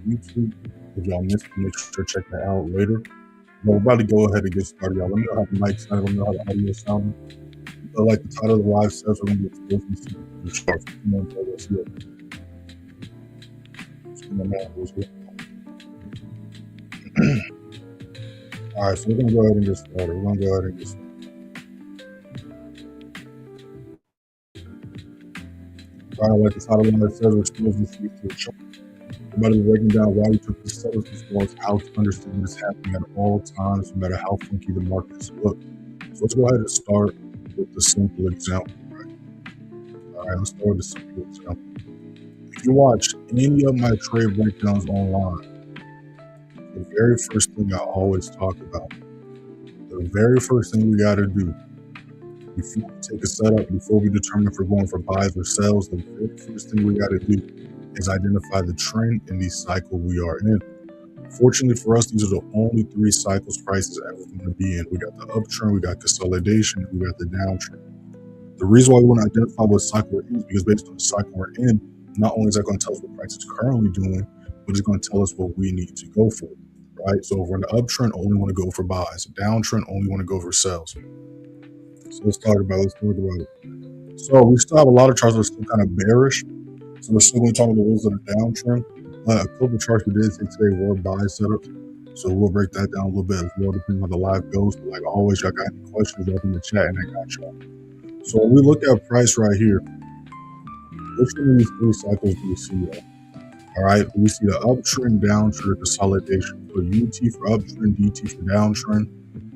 YouTube. If y'all missed it, make sure to check that out later. We're about to go ahead and get started, y'all. Let me know how the mic sounds. Let me know how the audio sounds. Like the title of the live says, we're going to be exposing the sharks. Come on, let's see it. All right, so we're going to go ahead and get started. All right, like the title of the live says, we're exposing the sharks. We're about to be breaking down why we took this setup as well as how to understand what is happening at all times, no matter how funky the markets look. So let's go ahead and start with the simple example, right? All right, let's start with the simple example. If you watch any of my trade breakdowns online, the very first thing I always talk about, the very first thing we got to do before we take a setup, before we determine if we're going for buys or sells, the very first thing we got to do is identify the trend in the cycle we are in. Fortunately for us, these are the only three cycles prices ever going to be in. We got the uptrend, we got consolidation, and we got the downtrend. The reason why we want to identify what cycle we're in is because based on the cycle we're in, not only is that going to tell us what price is currently doing, but it's going to tell us what we need to go for, right? So if we're in the uptrend, only want to go for buys. Downtrend, only want to go for sells. So let's talk about it. So we still have a lot of charts that are still kind of bearish. So we're still going to talk about the rules of the downtrend. A couple charts we did take today were buy setups. So we'll break that down a little bit as well, depending on how the live goes. But like always, y'all got any questions, drop in the chat and I got y'all. So when we look at price right here, which one of these three cycles do we see? All right, we see the uptrend, downtrend, consolidation. So UT for uptrend, DT for downtrend,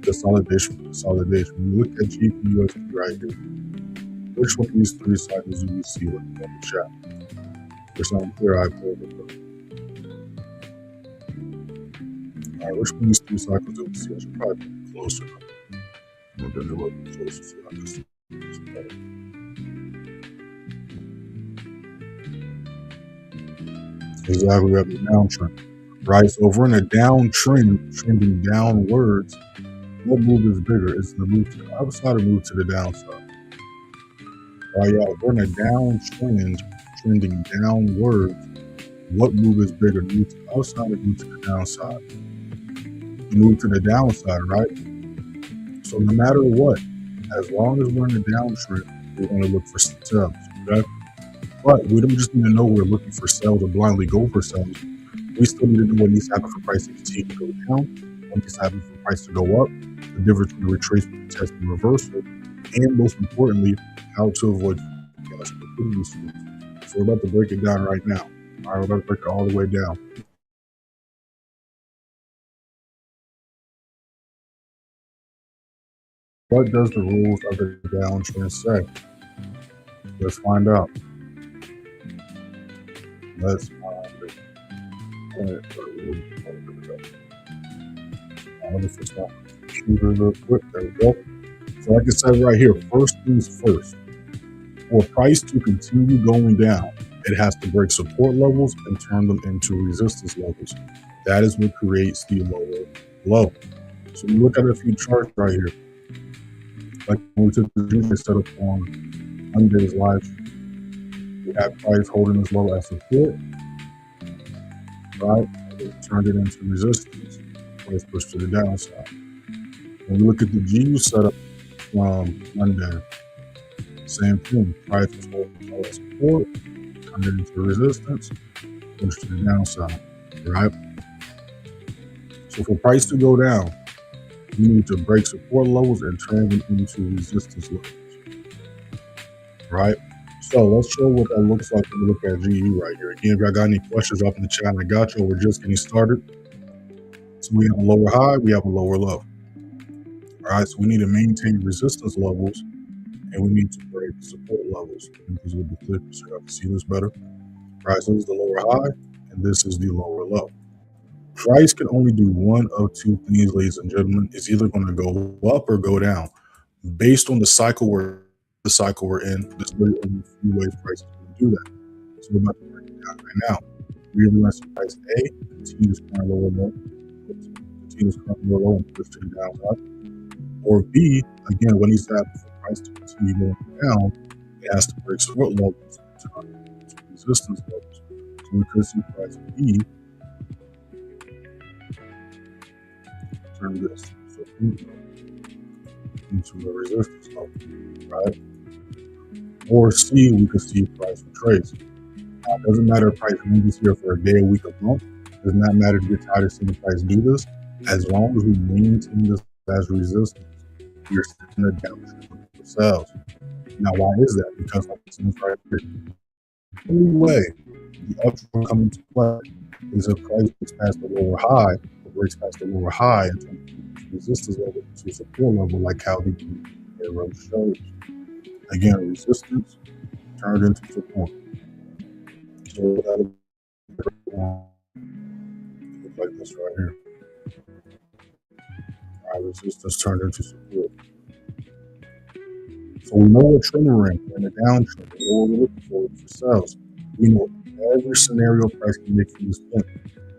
consolidation for consolidation. When you look at GPUSD right here, which one of these three cycles do we see? Look in the chat. For some clear eye, pull it up. All right, which one of these three cycles do we see? I should probably be closer. I'm going to look closer so I can see this better. Exactly, we have the downtrend, right? So if we're in a downtrend, trending downwards, what move is bigger? Is the move to the upside or move to the downside? Right, y'all, if we're in a downtrend, trending downwards, what move is bigger? Move to the upside or move to the downside? Move to the downside, right? So no matter what, as long as we're in a downtrend, we're going to look for sells, okay? But we don't just need to know we're looking for sells or blindly go for sells. We still need to know what needs to happen for price to continue to go down, what needs to happen for price to go up, the difference between retracement, test, and reversal, and most importantly, how to avoid liquidity swings. So we're about to break it down right now. All right, we're about to break it all the way down. What does the rules of the downtrend say? Let's find out. Let's find it. Let me fix my computer real quick. There we go. So like I said right here, first things first. For price to continue going down, it has to break support levels and turn them into resistance levels. That is what creates the lower low. So we look at a few charts right here. Like when we took the Tuesday setup on Monday's live, we had price holding this low as support, right? It turned it into resistance. Price pushed to the downside. When we look at the GU setup from Monday, same thing. Price was holding low as support, turned it into resistance, pushed to the downside, right? So for price to go down, you need to break support levels and turn them into resistance levels, right? So let's show what that looks like when we look at GU right here. Again, if y'all got any questions, up in the chat, I got you. We're just getting started. So we have a lower high, we have a lower low. All right, so we need to maintain resistance levels and we need to break support levels. Because we'll be clear so you can see this better. All right, so this is the lower high and this is the lower low. Price can only do one of two things, ladies and gentlemen. It's either going to go up or go down. Based on the cycle we're in, there's really only a few ways price is going to do that. So we're about to break it down right now. We either want to see price A, continue to current lower low, and push to the downside. Or B, again, what needs to happen for price to continue going down, it has to break support levels to resistance levels. So So we could see price B turn this into a resistance level, right? Or C, we could see price retrace. Now, it doesn't matter if price moves here for a day, a week, a month. It does not matter if you're tired of seeing price do this. As long as we maintain this as resistance, we're still in a downtrend for sales. Now, why is that? Because like this is right here, the only way the uptrend come into play is if price breaks past the lower high, or breaks past the lower high and turns resistance level to support level, like how the arrow shows. Again, resistance turned into support. So that'll look like this right here. All right, resistance turned into support. So we know what trend we're in. We're in a downtrend. We know what we're looking for sales. We know every scenario price can make from this point.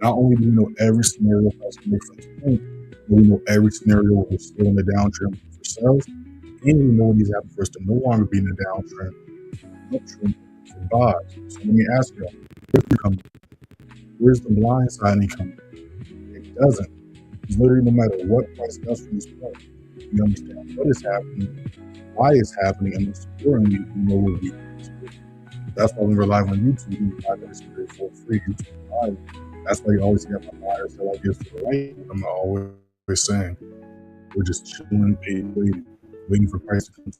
Not only do we know every scenario price can make from this point, but we know every scenario where we're still in the downtrend for sales, and we know what needs to happen for us to no longer be in the downtrend, uptrend for buys. So let me ask y'all, where's the blind side coming? It doesn't. Because literally, no matter what price does from this point, we understand what is happening, why it's happening, and most importantly, we know what we can do. That's why when we're live on YouTube, we buy this for free YouTube Live. That's why you always hear my buyers say like this to the right. I'm always saying we're just chilling, waiting for price to come.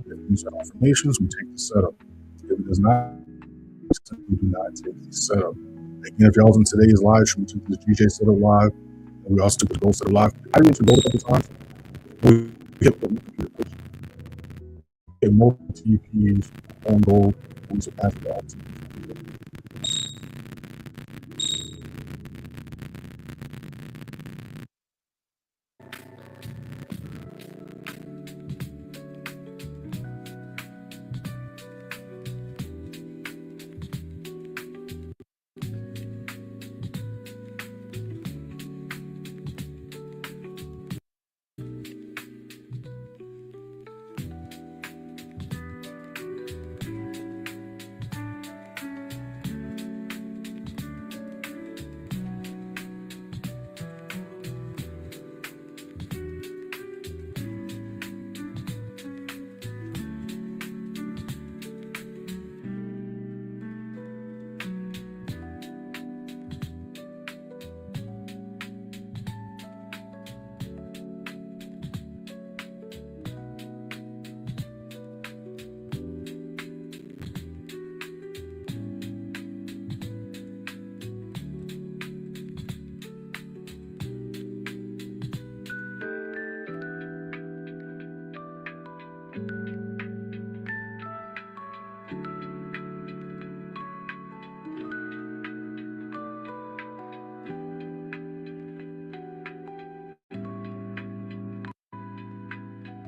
If these are affirmations, we take the setup. If it does not, we do not take the setup. Again, if y'all was in today's live stream, we took the GJ setup live, and we also took the gold setup live. I didn't gold a couple times. We hit multiple TPs on gold, and we surpassed the odds.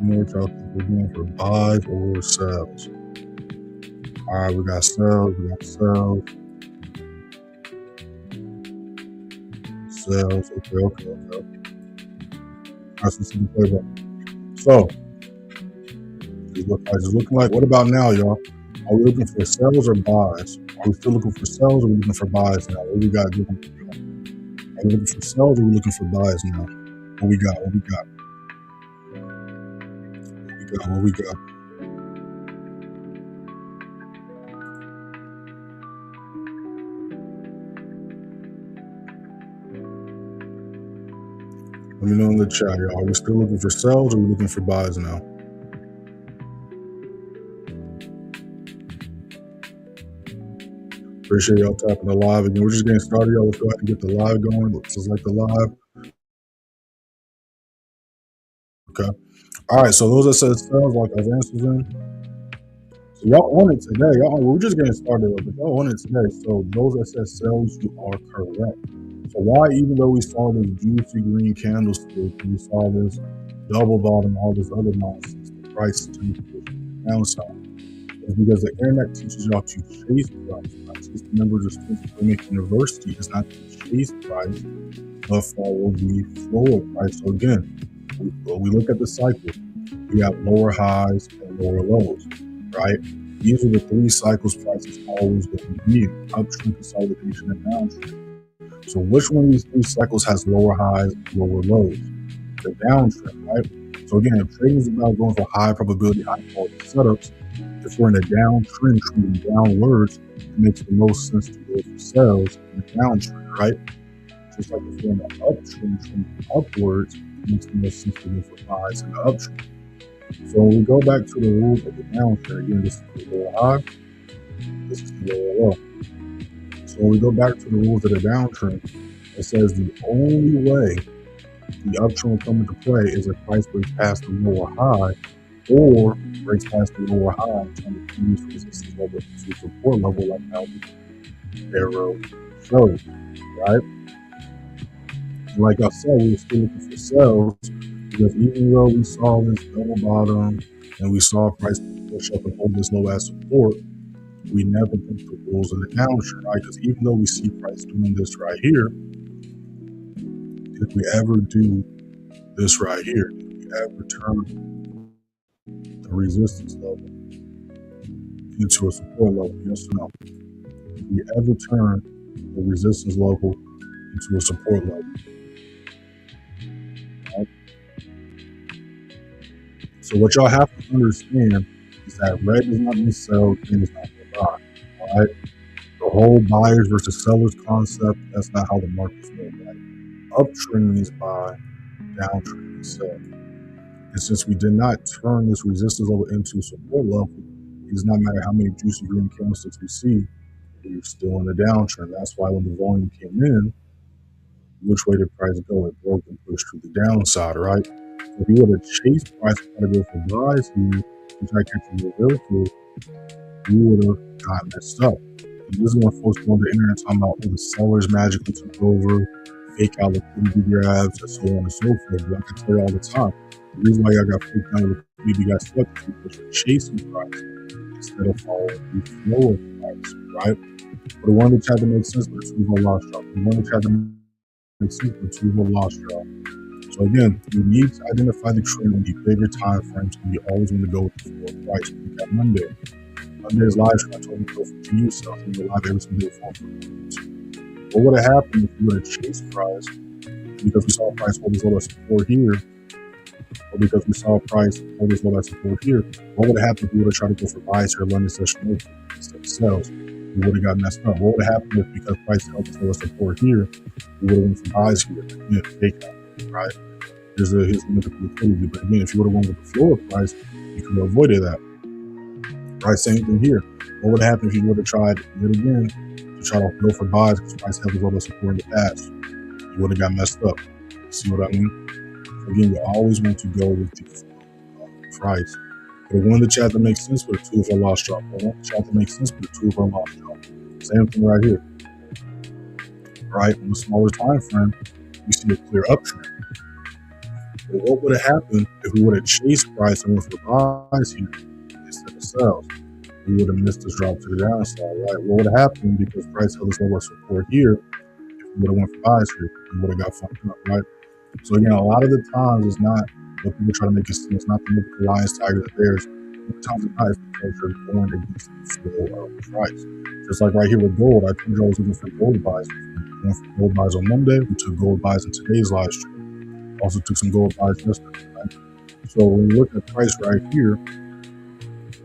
You know what y'all think we're doing for buys or sells? All right, we got sells, Sales, okay. All right, so see the playbook. So, it's looking like, what about now, y'all? Are we looking for sells or buys? Are we still looking for sells or are we looking for buys now? What we got? Are we looking for sells or are we looking for buys now? What we got? Let me know in the chat, y'all. Are we still looking for sells or are we looking for buys now? Appreciate y'all tapping the live. Again, we're just getting started, y'all. Let's go ahead and get the live going. Looks like the live. Okay. All right, so those that said sells, like I've answered them. So y'all on it today. We're just getting started, but y'all on it today. So those that said sells, you are correct. So why, even though we saw this juicy green candlestick, we saw this double bottom, all this other nonsense, the price to downside, is because the internet teaches y'all to chase price. Just remember, the Springfield University is not to chase price, but follow the flow of price. So again, we look at the cycle. We have lower highs and lower lows, right? These are the three cycles price is always going to be in: uptrend, consolidation, and downtrend. So which one of these three cycles has lower highs, lower lows? The downtrend, right? So again, if trading is about going for high probability, high quality setups, if we're in a downtrend trending downwards, it makes the most sense to go for sales in the downtrend, right? Just like if we're in an uptrend trending upwards, it makes the most sense to go for buys in the uptrend. So when we go back to the rules of the downtrend, again, this is the lower high, this is the lower low. So when we go back to the rules of the downtrend, it says the only way the uptrend will come into play is if price breaks past the lower high or breaks past the lower high and trying to use resistance level to support level like how the arrow shows, right? And like I said, we were still looking for sales because even though we saw this double bottom and we saw price push up and hold this low as support, we never took the rules of the downtrend, right? Because even though we see price doing this right here, if we ever do this right here, if we ever turn the resistance level into a support level, yes or no? If we ever turn the resistance level into a support level, right? So what y'all have to understand is that red does not mean sell, green does not mean buy, all right? The whole buyers versus sellers concept, that's not how the markets work, right? Uptrend means buy, downtrend means sell. And since we did not turn this resistance level into support level, it does not matter how many juicy green candlesticks we see, we're still in the downtrend. That's why when the volume came in, which way did price go? It broke and pushed to the downside, right? So if you would have chased price and tried to go for buys here, which I catch a reversal, you would have got messed up. And this is when folks go on the internet talking about the sellers magically took over, fake out liquidity grabs, and so on and so forth. But I can tell you all the time, the reason why y'all got fake out liquidity got stuck is because you're chasing price instead of following the flow of price, right? But the one that tried to make sense, but the two of lost drop. The one that tried to make sense, but the two of lost drop. So again, you need to identify the trend on the bigger time frames, and you always want to go with the floor price. Look at Monday. Monday's live stream, I told you to go for GU stuff, and you're live every single day for what would have happened if you would have chased price because we saw price hold this low at support here, or because we saw price hold this low at support here? What would have happened if you would have tried to go for buys here London session open instead of sales? We would have got messed up. What would have happened if because price held this low at support here, we would have went for buys here? Again, fake out, right? Here's the liquidity. But again, if you would have went with the floor price, you could have avoided that. Right, same thing here. What would happen if you would have tried yet again to try to go for buys because price held a lot of support in the past? You would have got messed up. See what I mean? So again, you always want to go with the price. The one that you have to make sense with the two of our lost drop. The one that you have to make sense with the two of our lost drop. Same thing right here. Right, on the smaller time frame, we see a clear uptrend. But what would have happened if we would have chased price and went for buys here instead of sales? We would have missed this drop to the downside, right? What would have happened because price held this level of support here? If we would have went for buys here, we would have got fucked up, right? So again, a lot of the times it's not what people try to make it seem. It's not the mythical lions, tigers, and bears. Sometimes it's not. It's because you're going against the flow of price. Just like right here with gold, I told you I was looking for gold buys. We went for gold buys on Monday. We took gold buys in today's live stream. Also took some gold buys yesterday, right? So when we look at price right here,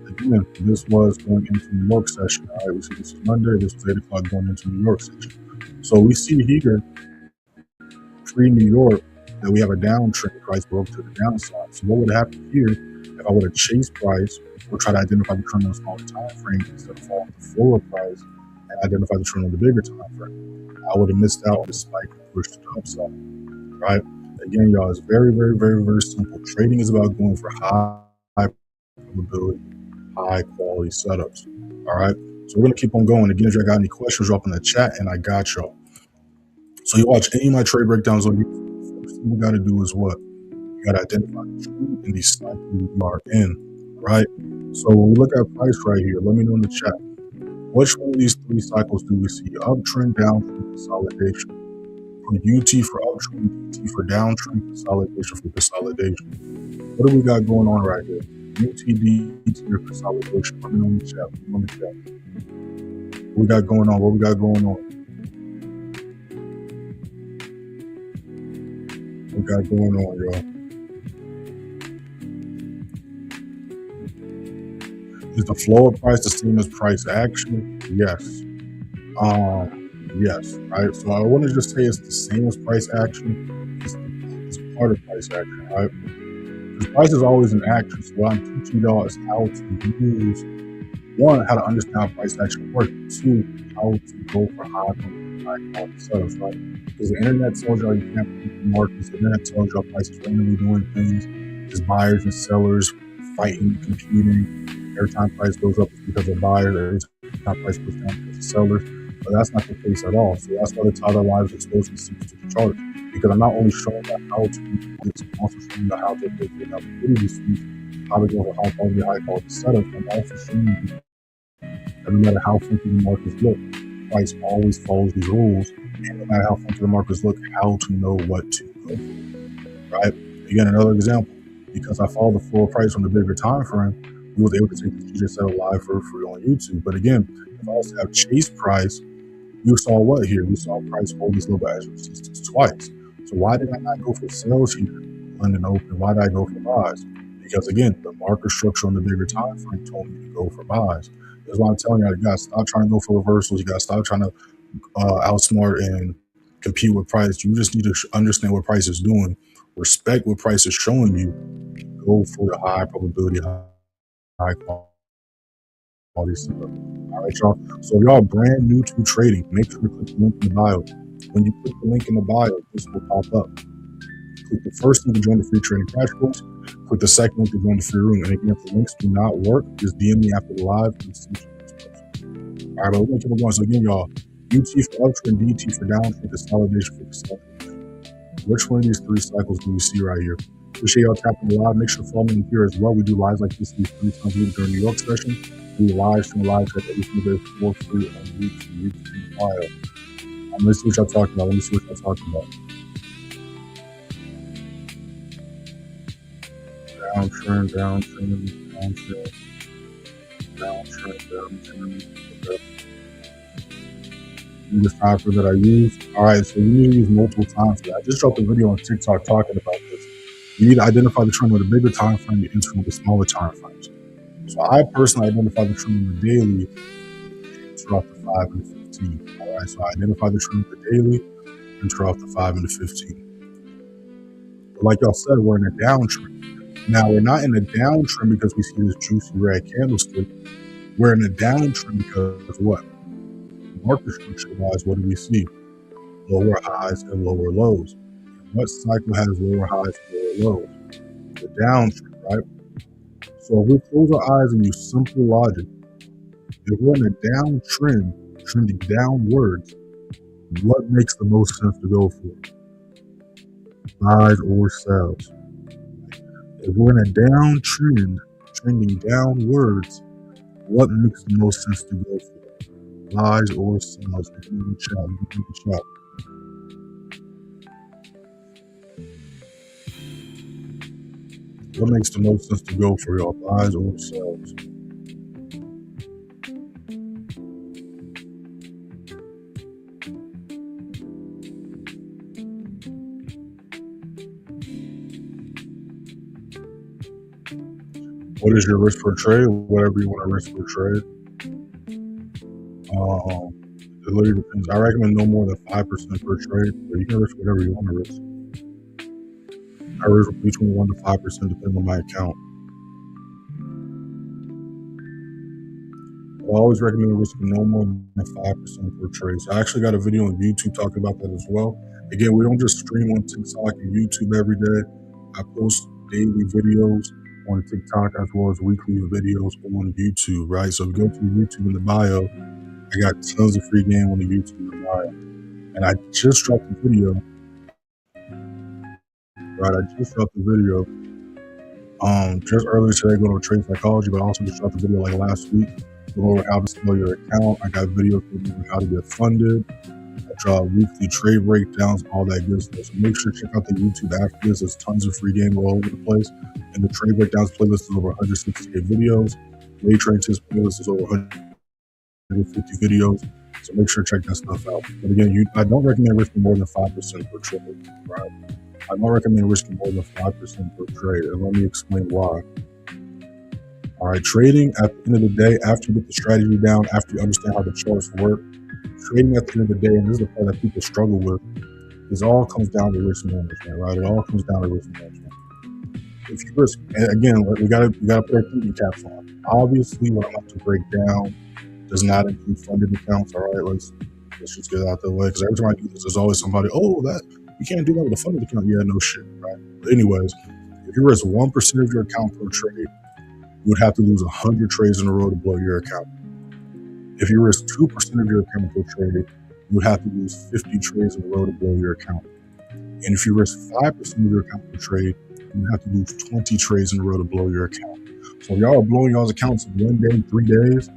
again, this was going into New York session. All right, we see this is Monday. This was 8 o'clock going into New York session. So we see here, pre-New York, that we have a downtrend. Price broke to the downside. So what would happen here if I would have chased price or try to identify the trend on a smaller time frame instead of following the floor price and identify the trend on the bigger time frame? I would have missed out on the spike and push to the upside, right? Again, y'all, it's very, very, very, very simple. Trading is about going for high probability, high quality setups. All right. So we're gonna keep on going. Again, if you got any questions, drop in the chat and I got y'all. So you watch any of my trade breakdowns on YouTube. First thing you gotta do is what? You gotta identify the trend in the cycle you are in. Right? So when we look at price right here, let me know in the chat. Which one of these three cycles do we see? Uptrend, downtrend, consolidation. Put UT for uptrend, UT for downtrend, consolidation for consolidation. What do we got going on right here? UTD tier consolidation. Let me know in the chat. Let me know in the chat. What we got going on? What we got going on? What we got going on, y'all? Is the flow of price the same as price action? Yes. Yes, right? So I want to just say it's the same as price action. It's part of price action, right? Because price is always an action. So what I'm teaching y'all is how to use, one, how to understand how price action works. Two, how to go for high quality setups, right? Because the internet tells y'all you can't predict the markets. The internet tells y'all prices randomly doing things. There's buyers and sellers fighting, competing. Every time price goes up, it's because of buyers. Every time price goes down, because of sellers. But that's not the case at all. So that's why the Tyler Live exposing secrets to the chart. Because I'm not only showing you how to do this, I'm also showing you how to make an opportunity suite, how to go for high quality setups. I'm also showing you that no matter how funky the markets look, price always follows these rules. And no matter how funky the markets look, how to know what to go for. Right? Again, another example. Because I follow the flow of price on the bigger time frame, we was able to take the TJ setup live for free on YouTube. But again, if I also have chase price, you saw what here? We saw price hold this little bit as resistance twice. So why did I not go for sales here, London Open? Why did I go for buys? Because again, the market structure on the bigger time frame told me to go for buys. That's why I'm telling you, you gotta stop trying to go for reversals. You gotta stop trying to outsmart and compete with price. You just need to understand what price is doing, respect what price is showing you, go for the high probability, high quality setup. All right, y'all. So if y'all brand new to trading, make sure to click the link in the bio. When you click the link in the bio, this will pop up. Click the first link to join the free trading crash course. Click the second link to join the free room. And again, if the links do not work, just DM me after the live. All right, but we're gonna keep it going. So again, y'all, UT for uptrend, DT for downtrend, consolidation for consolidation. Which one of these three cycles do we see right here? Appreciate y'all tapping the live. Make sure to follow me here as well. We do lives like this 3 times a week during New York session. We live stream live chat every single day for free on YouTube bio. Let me see what y'all talking about. Downtrend. Okay. The cipher that I use. All right, so you need to use multiple times. I just dropped a video on TikTok talking about this. You need to identify the trend with a bigger time frame and enter with the smaller time frames. So I personally identify the trend with the daily and enter off the 5 and the 15. All right, so I identify the trend with the daily and enter off the 5 and the 15. But like y'all said, we're in a downtrend. Now, we're not in a downtrend because we see this juicy red candlestick. We're in a downtrend because of what? Market structure wise, what do we see? Lower highs and lower lows. What cycle has lower highs and lower lows? The downtrend, right? So if we close our eyes and use simple logic, if we're in a downtrend, trending downwards, what makes the most sense to go for? Buys or sells? If we're in a downtrend, trending downwards, what makes the most sense to go for? Buys or sells? Chat. What makes the most sense to go for, y'all? Buys or sells? What is your risk per trade? Whatever you want to risk per trade. It literally depends. I recommend no more than 5% per trade, but you can risk whatever you want to risk. I risk between 1 to 5% depending on my account. I always recommend risking no more than 5% per trade. So I actually got a video on YouTube talking about that as well. Again, we don't just stream on TikTok and YouTube every day. I post daily videos on TikTok as well as weekly videos on YouTube, right? So if you go to YouTube in the bio, I got tons of free game on the YouTube in the bio. And I just dropped a video, just earlier today going over trade psychology, but I also just dropped a video like last week going over how to scale your account. I got videos on how to get funded. I weekly trade breakdowns, all that good stuff. So make sure to check out the YouTube after this. There's tons of free game all over the place. And the trade breakdowns playlist is over 168 videos. Day trading tips playlist is over 150 videos. So make sure to check that stuff out. But again, I don't recommend risking more than 5% per trade, right? I don't recommend risking more than 5% per trade. And let me explain why. All right, trading at the end of the day, after you get the strategy down, after you understand how the charts work, trading at the end of the day, and this is the part that people struggle with, is all comes down to risk management, right? It all comes down to risk management. If you risk, and again, we gotta put our thinking caps on. Obviously, what I'm about to break down does not include funded accounts. All right, let's just get it out the way, because every time I do this, there's always somebody, oh, that you can't do that with a funded account. Yeah, no shit, right? But anyways, if you risk 1% of your account per trade, you would have to lose 100 trades in a row to blow your account. If you risk 2% of your account per trade, you would have to lose 50 trades in a row to blow your account. And if you risk 5% of your account per trade, you would have to lose 20 trades in a row to blow your account. So if y'all are blowing y'all's accounts in 1 day, 3 days,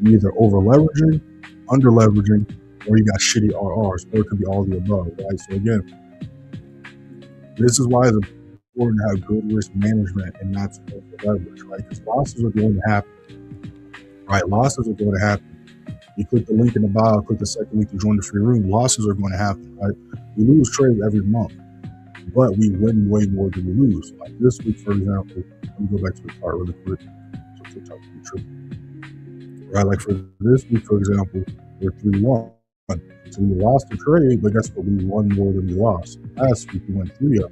you're either over leveraging, under leveraging, or you got shitty RRs, or it could be all of the above, right? So again, this is why it's important to have good risk management and not to over leverage, right? Because losses are going to happen, right? Losses are going to happen. You click the link in the bio, click the second link to join the free room. Losses are going to happen, right? We lose trades every month, but we win way more than we lose. Like this week, for example, let me go back to the chart really quick. So TikTok can be tricky. Right, like for this week, for example, we're 3-1. So we lost the trade, but guess what? We won more than we lost. Last week we went 3-0.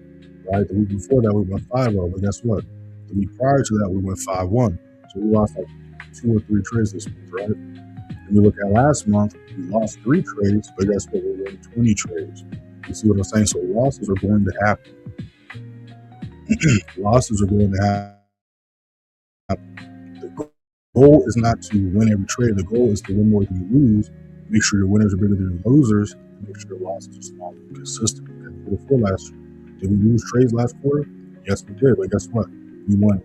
Right, the week before that we went 5-0. But guess what? The week prior to that we went 5-1. So we lost like 2 or 3 trades this week, right? And we look at last month, we lost 3 trades, but guess what? We won 20 trades. You see what I'm saying? So losses are going to happen. Losses are going to happen. The goal is not to win every trade. The goal is to win more than you lose. Make sure your winners are bigger than your losers. And make sure your losses are small and consistent. Okay? Before last year, did we lose trades last quarter? Yes, we did. But guess what? We won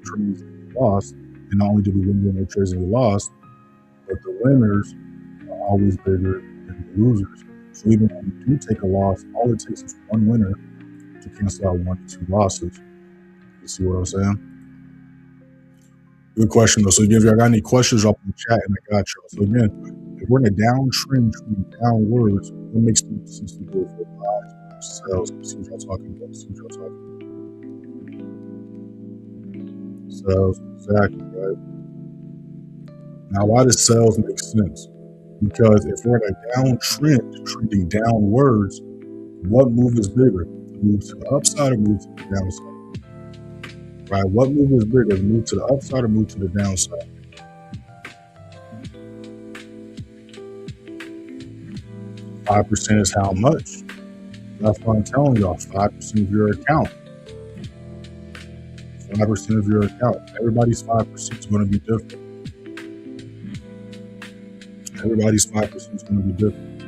trades and we lost. And not only did we win more trades and we lost, but the winners are always bigger than the losers. So even when we do take a loss, all it takes is one winner to cancel out 1 to 2 losses. You see what I'm saying? Good question, though. So again, if y'all got any questions, drop in the chat and I got y'all. So again, if we're in a downtrend, downwards, what makes sense to go for buys, sells? See what y'all talking about. See what y'all talking about. Sells, exactly, right? Now, why does sales make sense? Because if we're in a downtrend, trending downwards, what move is bigger? The move to the upside or move to the downside? Right? What move is bigger? The move to the upside or move to the downside? – 5% is how much? That's what I'm telling y'all. 5% of your account. 5% of your account. Everybody's 5% is going to be different. Everybody's 5% is going to be different.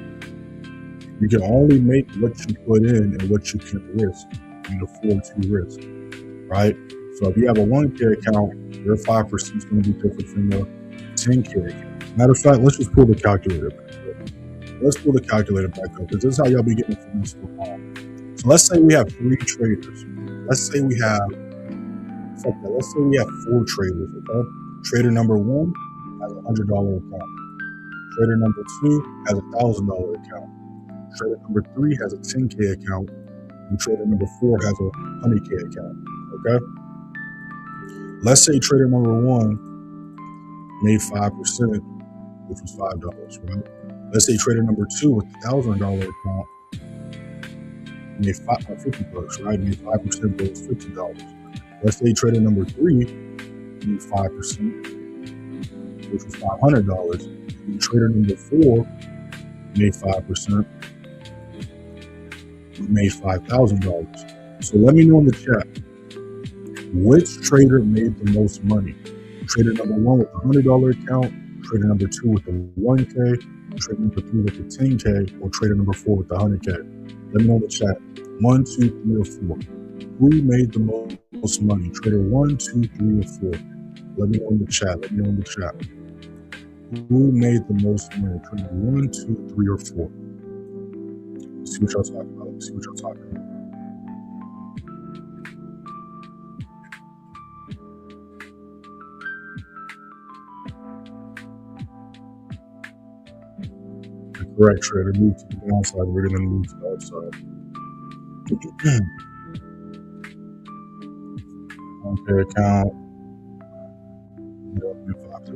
You can only make what you put in and what you can risk and afford to risk, right? So if you have a 1K account, your 5% is going to be different from your 10K account. Matter of fact, let's just pull the calculator back up. Let's pull the calculator back up because this is how y'all be getting from this one. So let's say we have 3 traders. Let's say we have 4 traders, okay? Trader number 1 has a $100 account. Trader number 2 has a $1,000 account. Trader number 3 has a 10K account. And trader number 4 has a 100K account, okay? Let's say trader number 1 made 5%, which was $5, right? Let's say trader number 2 with the $1,000 account made $50, right? Made 5%, but it was $50. Let's say trader number 3 made 5%, which was $500. And trader number 4 made 5%, made $5,000. So let me know in the chat, which trader made the most money? Trader number 1 with the $100 account, trader number 2 with the 1K, trader number 3 with the 10K, or trader number 4 with the 100K? Let me know in the chat. 1, 2, 3, or 4. Who made the most money? Trader 1, 2, 3, or 4? Let me know in the chat. Let me know in the chat. Who made the most money? Trader 1, 2, 3, or 4? see what y'all talking about. Let me see what y'all talking about. The correct trader move to the downside. We're going to move to the upside. Okay, account.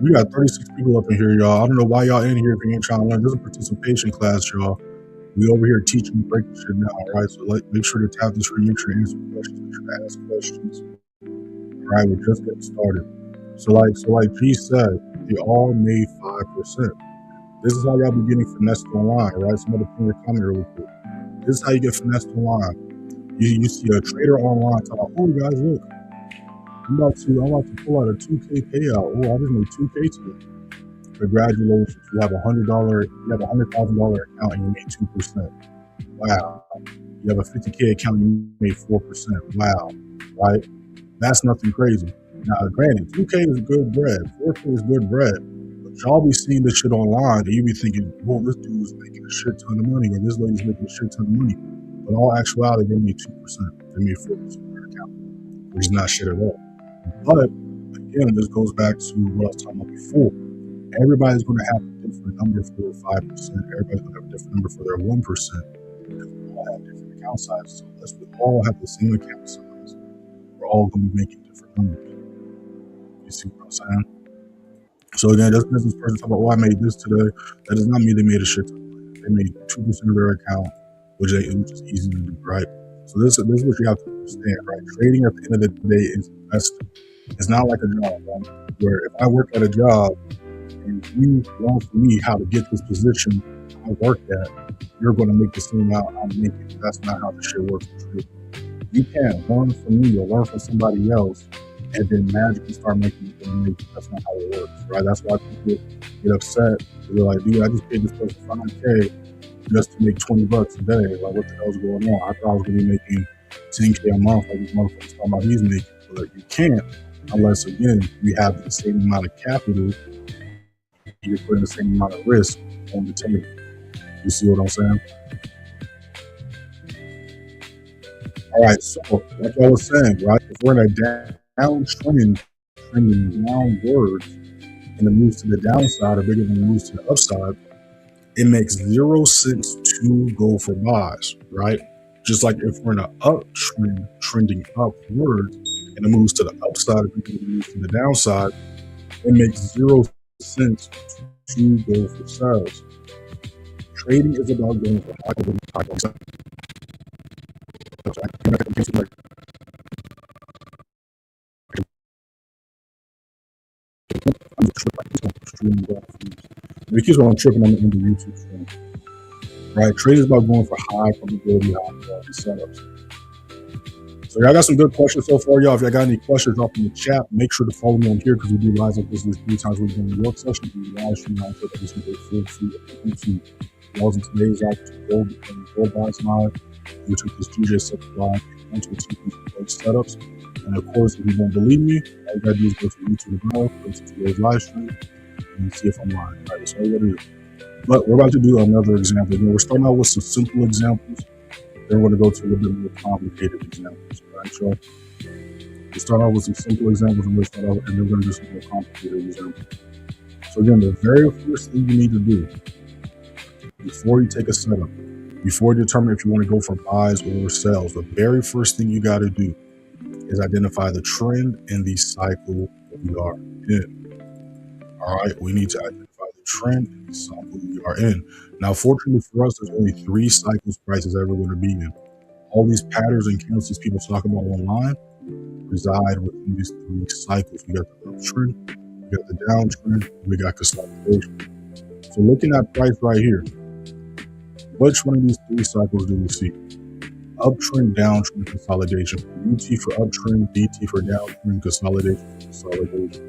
We got 36 people up in here, y'all. I don't know why y'all in here if you ain't trying to learn. This is a participation class, y'all. We over here teaching and breaking shit down, all right? So make sure to tap the screen, make sure to answer questions, make sure to ask questions. All right, we're just getting started. So like G said, they all made 5%. This is how y'all be getting finessed online, right? Somebody put in your comment really quick. This is how you get finessed online. You see a trader online talking about, oh guys, look, I'm about to pull out a 2K payout. Oh, I just made 2K today. Congratulations, you have $100,000 account and you made 2%. Wow. You have a 50K account and you made 4%. Wow. Right? That's nothing crazy. Now, granted, 2K is good bread, 4K is good bread. But y'all be seeing this shit online and you be thinking, well, this dude's making a shit ton of money or this lady's making a shit ton of money. But in all actuality, they made 2%. They made 4% of their account, which is not shit at all. But again, this goes back to what I was talking about before. Everybody's going to have a different number for their 5%. Everybody's going to have a different number for their 1%. Because we all have different account sizes. So unless we all have the same account size, we're all going to be making different numbers. You see what I'm saying? So again, this business person talking about, oh, I made this today. That does not mean they made a shit ton of money. They made 2% of their account, which is easy to do, right? So this is what you have to understand, right? Trading at the end of the day is investing. It's not like a job, right? Where if I work at a job and you learn from me how to get this position I work at, you're going to make the same amount I'm making. That's not how the shit works in trading. You can't learn from me or learn from somebody else and then magically start making what you make. That's not how it works, right? That's why people get upset. They're like, dude, I just paid this person $5K just to make $20 a day. Like, what the hell's going on? I thought I was going to be making $10K a month, like this motherfucker's talking about he's making. But you can't unless, again, we have the same amount of capital and you're putting the same amount of risk on the table. You see what I'm saying? All right, so like I was saying, right, if we're in a downtrend, trending downwards, and it moves to the downside or bigger than it moves to the upside, it makes 0 sense to go for buys, right? Just like if we're in an uptrend, trending upwards, and it moves to the upside, or it moves to the downside, it makes 0 sense to go for sales. Trading is about going for high quality. Because when I'm tripping on the YouTube stream, right? Trade is about going for high probability, high quality setups. So y'all got some good questions so far, y'all. If y'all got any questions, drop in the chat. Make sure to follow me on here because we do lives like this 3 times a week in the New York session. We live stream on every single day full free on YouTube. Y'all in today's opportunity to gold becoming gold buys live. We took this DJ set live and to achieve these great setups. And of course, if you don't believe me, all you gotta do is go to YouTube now, go to today's live stream, and see if I'm lying. All right, that's all you gotta do. But we're about to do another example. Again, we're starting out with some simple examples. Then we're going to go to a little bit more complicated examples. All right, y'all? We'll start out with some simple examples, and then we're going to do some more complicated examples. So again, the very first thing you need to do before you take a setup, before you determine if you want to go for buys or sells, the very first thing you got to do is identify the trend and the cycle that we are in. All right, we need to identify the trend and the cycle we are in. Now, fortunately for us, there's only 3 cycles price is ever going to be in. All these patterns and candles people talk about online reside within these 3 cycles. We got the uptrend, we got the downtrend, we got consolidation. So looking at price right here, which one of these 3 cycles do we see? Uptrend, downtrend, consolidation. UT for uptrend, DT for downtrend, consolidation for consolidation.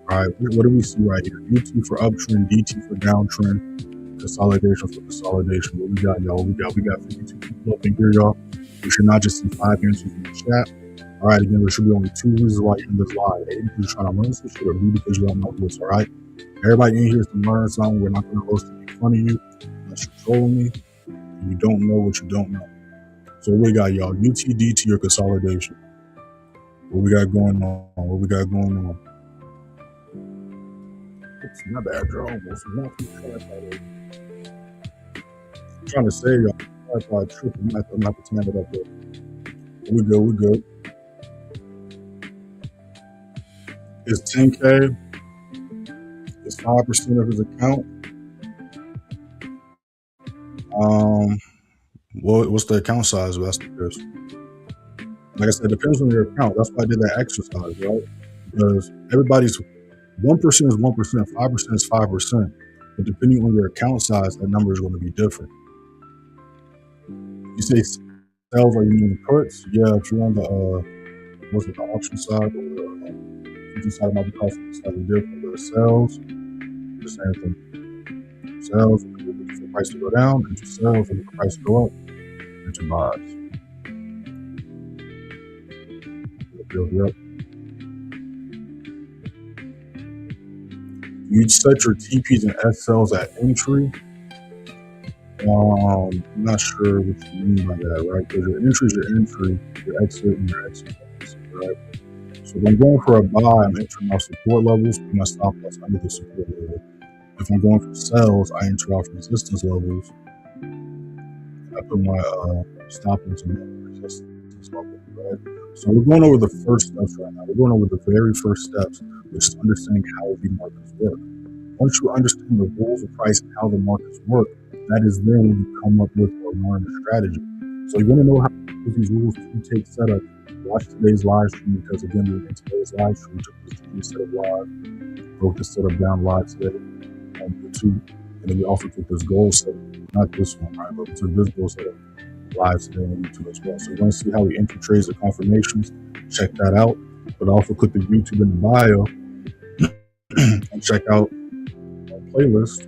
All right, what do we see right here? UT for uptrend, DT for downtrend, consolidation for consolidation. What we got, y'all? We got 52 people up in here, y'all. We should not just see 5 answers in the chat. All right, again, there should be only 2 reasons why you're in this live. A, because you're trying to learn some shit, or B, because you don't know this, all right? Everybody in here is to learn something. We're not going to roast and make fun of you unless you're trolling me. You don't know what you don't know. So what we got, y'all? UTD to your consolidation. What we got going on? What we got going on? It's not bad, bro. Almost not too bad. I'm trying to say, y'all. If I trip, I'm not to stand it up there. We good. We good. It's 10K. It's 5% of his account. What's the account size? That's the case. Like I said, it depends on your account. That's why I did that exercise, right? Because everybody's 1% is 1%, 5% is 5%. But depending on your account size, that number is going to be different. You say sales, are you meaning puts? Yeah, if you're on the the auction side or the future side, might be costing slightly different. But sales, the same thing. Sales, looking for the price to go down, and your sales, looking for the price to go up, and your buys. Yep. You set your TPs and SLs at entry. I'm not sure what you mean by that, right? Because your entry is your entry, your exit and your exit, right? So if I'm going for a buy, I'm entering my support levels, and my stop loss under the support level. If I'm going for sales, I enter off resistance levels. I put my stop into resistance level, right? So we're going over the first steps right now. We're going over the very first steps, which is understanding how the markets work. Once you understand the rules of price and how the markets work, that is then when you come up with or learn a strategy. So you want to know how to use these rules to take setup. Watch today's live stream, because again, in today's live stream, we took this to setup live, broke this setup down live today on YouTube, and then we also took this goal setup, not this one, right? But we took this goal setup live today on YouTube as well. So you want to see how we enter trades or confirmations, check that out. But also click the YouTube in the bio and check out our playlist,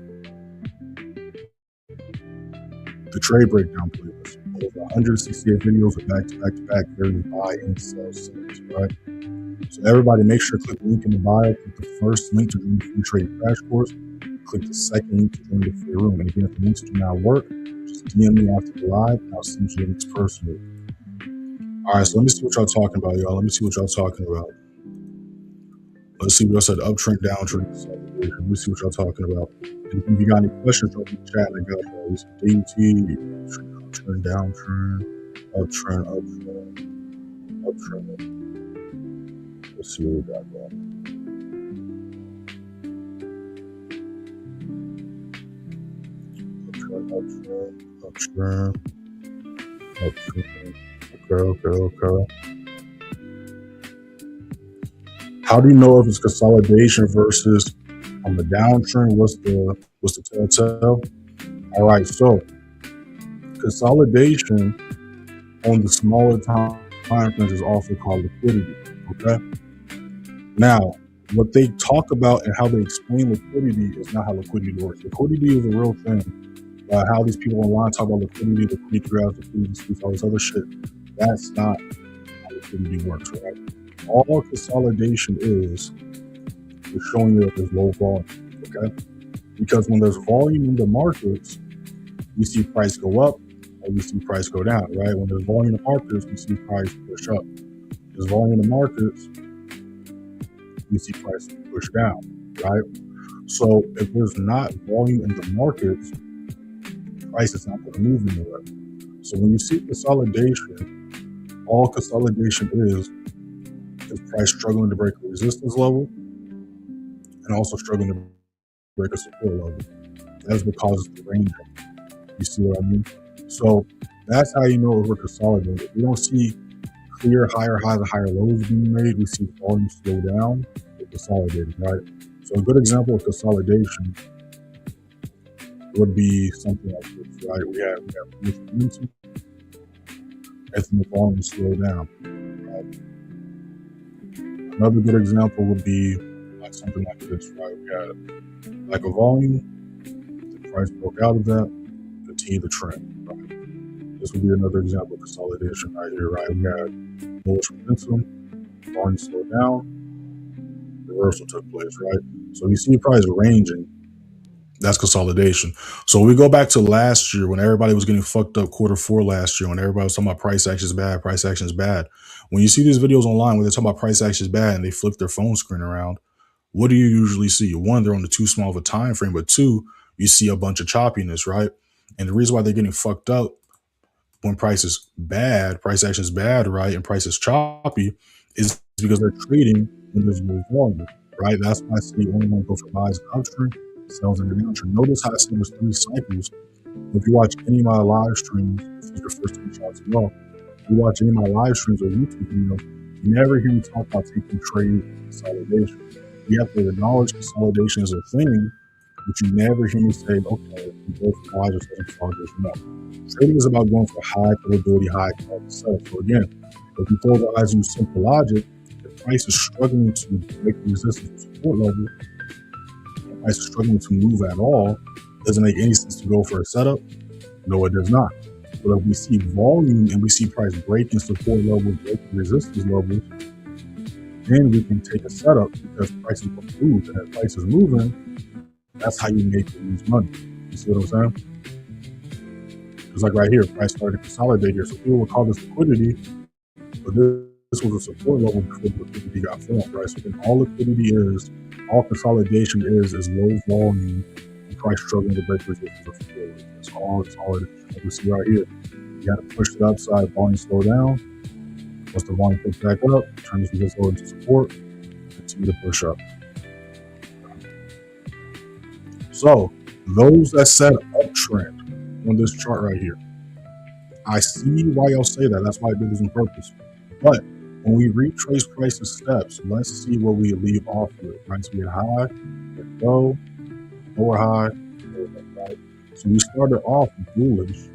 the trade breakdown playlist. Over 168 videos of back-to-back various buy and sell signals, right? So everybody, make sure to click the link in the bio. Click the first link to join the free trade crash course. Click the second link to join the free room. And again, if the links do not work, just DM me after the live, and I'll send you the links personally. All right, so let me see what y'all talking about, y'all. Let me see what y'all talking about. Let's see what else said. Uptrend, downtrend. Let me see what y'all talking about. And if you got any questions, drop in the chat. I got y'all. DT, uptrend, downtrend, uptrend. Let's see what we got going. Uptrend. Okay. How do you know if it's consolidation versus on the downtrend? What's the telltale? All right, so consolidation on the smaller time frames is also called liquidity. Okay. Now, what they talk about and how they explain liquidity is not how liquidity works. Liquidity is a real thing. How these people online talk about liquidity graphs, liquidity sweeps, all this other shit. That's not how liquidity works, right? All consolidation is showing you that there's low volume, okay? Because when there's volume in the markets, we see price go up or we see price go down, right? When there's volume in the markets, we see price push up. There's volume in the markets, we see price push down, right? So if there's not volume in the markets, price is not going to move anywhere. So when you see consolidation, all consolidation is price struggling to break a resistance level and also struggling to break a support level. That's what causes the range. You see what I mean? So that's how you know if we're consolidating. We don't see clear higher highs and higher lows being made. We see volume slow down. We're consolidating, right? So a good example of consolidation would be something like this, right? We have momentum, and the volume slow down. Right? Another good example would be like something like this, right? We had like a volume, the price broke out of that, continue the trend, right? This would be another example of consolidation right here, right? We had bullish momentum, volume slowed down, reversal took place, right? So you see price ranging. That's consolidation. So we go back to last year when everybody was getting fucked up quarter 4 last year when everybody was talking about price action is bad, price action is bad. When you see these videos online where they're talking about price action is bad and they flip their phone screen around, what do you usually see? One, they're on the too small of a time frame, but two, you see a bunch of choppiness, right? And the reason why they're getting fucked up when price is bad, price action is bad, right, and price is choppy, is because they're trading when there's no volume, right? That's why I say you only want to go for buys in uptrend, sells in the downtrend. Notice how I said there's 3 cycles. If you watch any of my live streams, this is your first time shots as well. If you watch any of my live streams or YouTube videos, you never hear me talk about taking trade consolidation. You have to acknowledge consolidation is a thing, but you never hear me say, okay, you go for buys or selling consolidation. No. Trading is about going for high probability, high quality setup. So again, if you close your eyes and use simple logic, the price is struggling to break the resistance or support level, the price is struggling to move at all, doesn't make any sense to go for a setup. No, it does not. But if we see volume and we see price breaking support levels, breaking resistance levels, then we can take a setup because price is going to move. And if price is moving, that's how you make or lose money. You see what I'm saying? It's like right here, price started to consolidate here. So people will call this liquidity, but this was a support level before the liquidity got formed, right? So then all liquidity is, all consolidation is low volume and price struggling to break resistance or support. That's all it is. Like we see right here, you got to push the upside, volume slow down. Once the volume picks back up, turn this resistance low into support, continue to push up. So those that set uptrend on this chart right here, I see why y'all say that. That's why I did this on purpose. But when we retrace price's steps, let's see where we leave off with. Right? So we had high, we had low, lower high, lower low, right? So we started off bullish,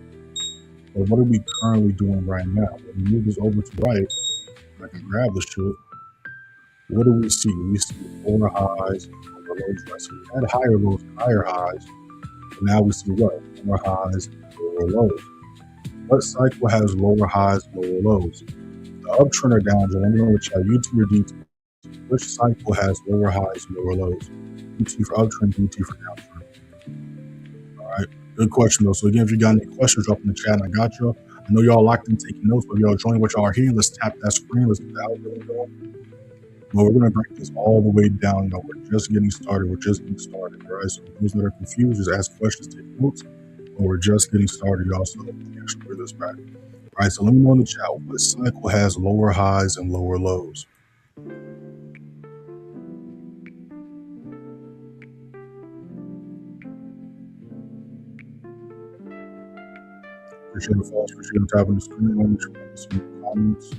but what are we currently doing right now? When we move this over to right, I can grab the shit. What do we see? We see lower highs, lower lows, right? So we had higher lows, higher highs. And now we see what? Lower highs, lower lows. What cycle has lower highs, lower lows? The uptrend or downtrend, let me know what y'all YouTube or DT. Which cycle has lower highs, lower lows? DT for uptrend, DT for downtrend. All right, good question though. So again, if you got any questions, drop in the chat and I got you. I know y'all locked in taking notes, but y'all join what y'all are here. Let's tap that screen. Let's get the algorithm going. Well, we're going to break this all the way down. Though. We're just getting started. All right, so those that are confused, just ask questions, take notes. But we're just getting started, y'all. So let me actually bring this back. All right, so let me know in the chat what cycle has lower highs and lower lows. Appreciate the folks. Appreciate you tapping the screen. Let me try some comments.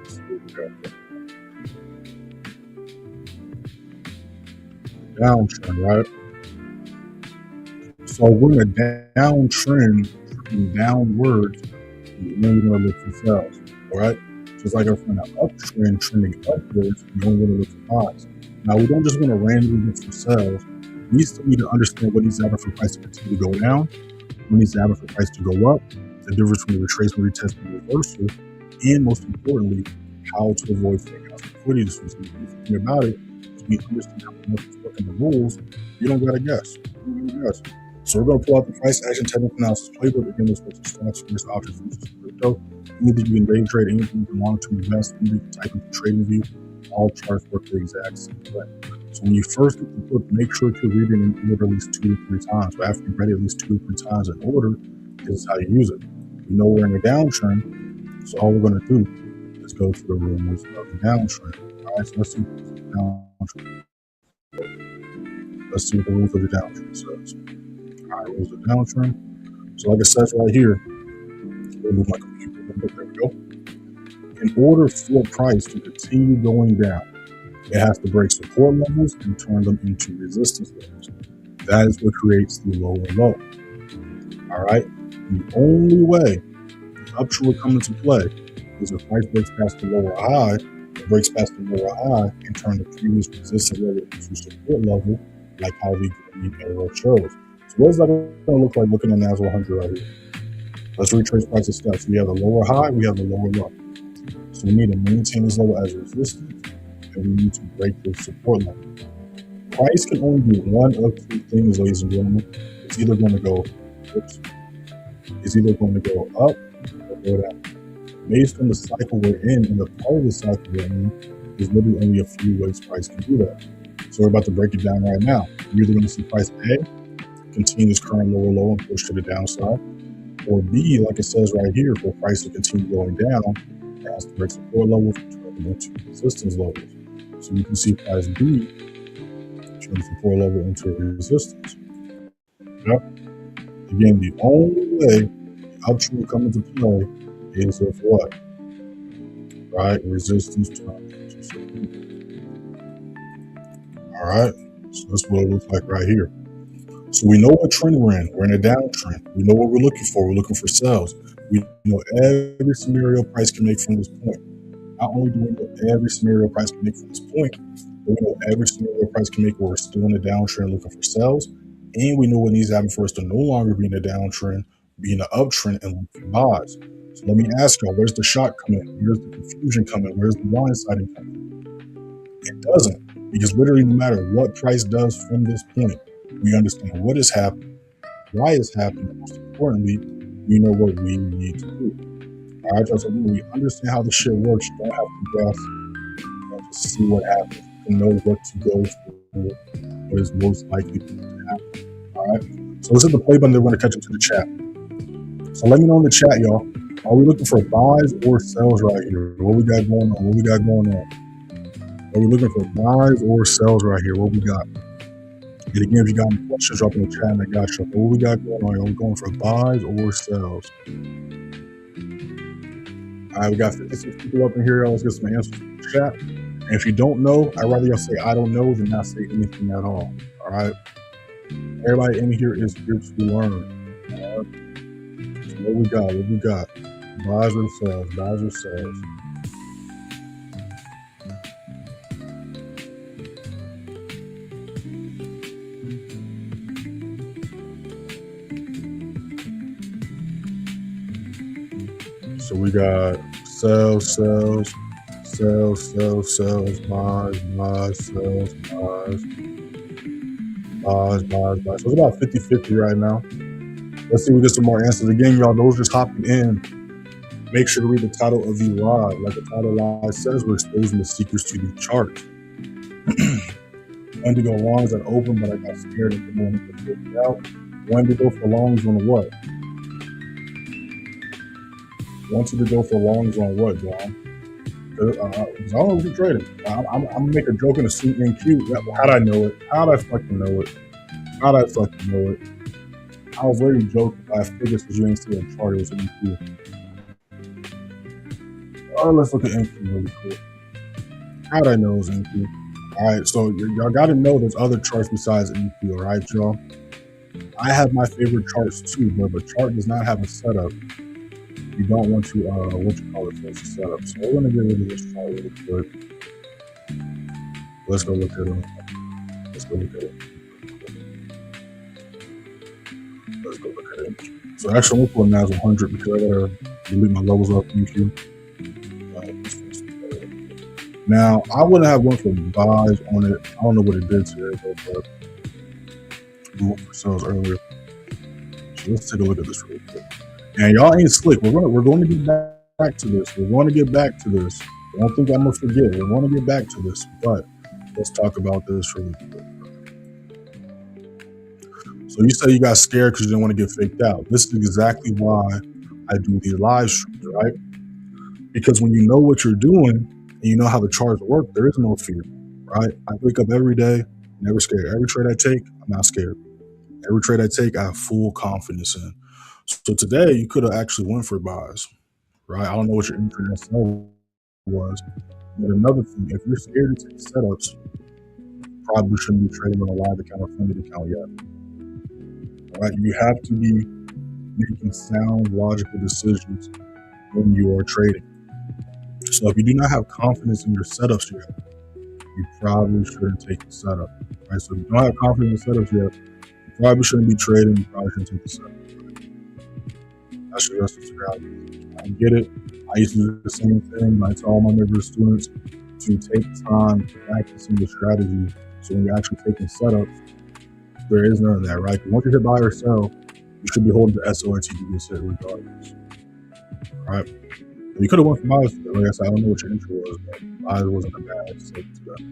Let's see what we got. Downtrend, right? So we're in a downtrend, trending downwards, and then we're going to look for sales, all right? Just like if we're in an uptrend, trending upwards, we don't want to look for buys. Now, we don't just want to randomly look for sales. We still need to understand what needs to happen for price to continue to go down, what needs to happen for price to go up, the difference between retracement, retesting, reversal, and most importantly, how to avoid fake house liquidity. So if you think about it, we understand how much is working the rules, you don't gotta guess. So we're gonna pull out the price action technical analysis playbook. Again, this was stocks, first options, futures, crypto. Anything you can day trade, anything you can long-term invest, anything you can type into trading view, all charts work the exact same way. So when you first get the book, make sure to read it in order at least 2 to 3 times. But after you've read it at least 2 to 3 times in order, this is how you use it. We know we're in a downtrend, so all we're gonna do is go to the rules of the downtrend. All right, so let's see the downtrend. Let's see what the rules of the downtrend says. All right, rules of the downtrend. So like it says right here, we'll move my computer. There we go. In order for price to continue going down, it has to break support levels and turn them into resistance levels. That is what creates the lower low. All right. The only way the uptrend will come into play is if price breaks past the lower high, it breaks past the lower high and turn the previous resistance level into support level, like how the green arrow shows. So what is that going to look like looking at NASDAQ 100 right here? Let's retrace prices steps. We have the lower high, we have the lower low. So we need to maintain this level as resistance, and we need to break the support level. Price can only do one of two things, ladies and gentlemen. It's either going to go, oops, it's either going to go up or go down. Based on the cycle we're in and the part of the cycle we're in, there's literally only a few ways price can do that. So we're about to break it down right now. You're either going to see price A continue this current lower low and push to the downside, or B, like it says right here, for price to continue going down, it has to break support levels and turn into resistance levels. So you can see price B turn the support level into a resistance. Yep. Again, the only way the uptrend will come into play is if what? Right? Resistance turns into support. All right. So that's what it looks like right here. So we know what trend we're in. We're in a downtrend. We know what we're looking for. We're looking for sales. We know every scenario price can make from this point. Not only do we know every scenario price can make from this point, but we know every scenario price can make where we're still in a downtrend looking for sales. And we know what needs to happen for us to no longer be in a downtrend, be in an uptrend, and look for buys. So let me ask y'all, where's the shock coming? Where's the confusion coming? Where's the blindsiding coming? It doesn't. Because literally no matter what price does from this point, we understand what is happening, why it's happening. Most importantly, we know what we need to do. All right, so when we understand how the shit works, you don't have to guess. You know, just see what happens. You know what to go for, what is most likely to happen. All right. So let's hit the play button. Then we're gonna catch up to the chat. So let me know in the chat, y'all. Are we looking for buys or sells right here? What we got going on? What we got going on? Are we looking for buys or sells right here? What we got? And again, if you got any questions, drop in the chat and I got you. What we got going on? Are we going for buys or sells? All right, we got 56 people up in here. Let's get some answers in the chat. And if you don't know, I'd rather y'all say I don't know than not say anything at all. All right. Everybody in here is here to learn. All right. So what we got? What we got? Buys or sells? Buys or sells? So we got sells, sells, sells, sells, sells, buys, buys, sells, buys, buys, buys, buys. So it's about 50-50 right now. Let's see if we get some more answers. Again, y'all, those just hopping in, make sure to read the title of the live. Like the title live says, we're exposing the secrets to the chart. When to go longs at open, but I got scared at the moment to figure it out. When to go for longs on what? Want you to go for longs on what, John? Because I don't know what you're trading. I'm gonna make a joke and assume NQ. How'd I know it? How'd I fucking know it? How'd I fucking know it? I was literally joking. I figured since you ain't see a chart, it was NQ. Let's look at NQ really quick. How'd I know it was NQ? All right, so y'all got to know there's other charts besides NQ, all right, y'all? I have my favorite charts too, but if a chart does not have a setup, you don't want to, force a setup. So we're going to get rid of this chart really quick. Let's go look at it. Let's go look at it. Let's go look at it. So actually, I'm going to put NAS 100 because I got to delete my levels off NQ. Now, I wouldn't have went for buys on it. I don't know what it did to it, but we went for sales earlier. So let's take a look at this real quick. And y'all ain't slick. We're going to get back to this. We're going to get back to this. I don't think I'm going to forget. We're going to get back to this. But let's talk about this really quick. So you say you got scared because you didn't want to get faked out. This is exactly why I do these live streams, right? Because when you know what you're doing and you know how the charts work, there is no fear, right? I wake up every day, never scared. Every trade I take, I'm not scared. Every trade I take, I have full confidence in. So today, you could have actually went for buys, right? I don't know what your internet sell was. But another thing, if you're scared to take setups, you probably shouldn't be trading on a live account or funded account yet. All right? You have to be making sound, logical decisions when you are trading. So if you do not have confidence in your setups yet, you probably shouldn't take the setup. Right? So if you don't have confidence in setups yet, you probably shouldn't be trading. You probably shouldn't take the setup. That's just the reality. I get it. I used to do the same thing. I tell all my members, students to take time practicing the strategy So when you're actually taking setups, there is none of that, right? Once you hit buy or sell, you should be holding the SO until you get set regardless. All right. You could have went for buys. Like I said, I don't know what your intro was, but buys wasn't a bad set today.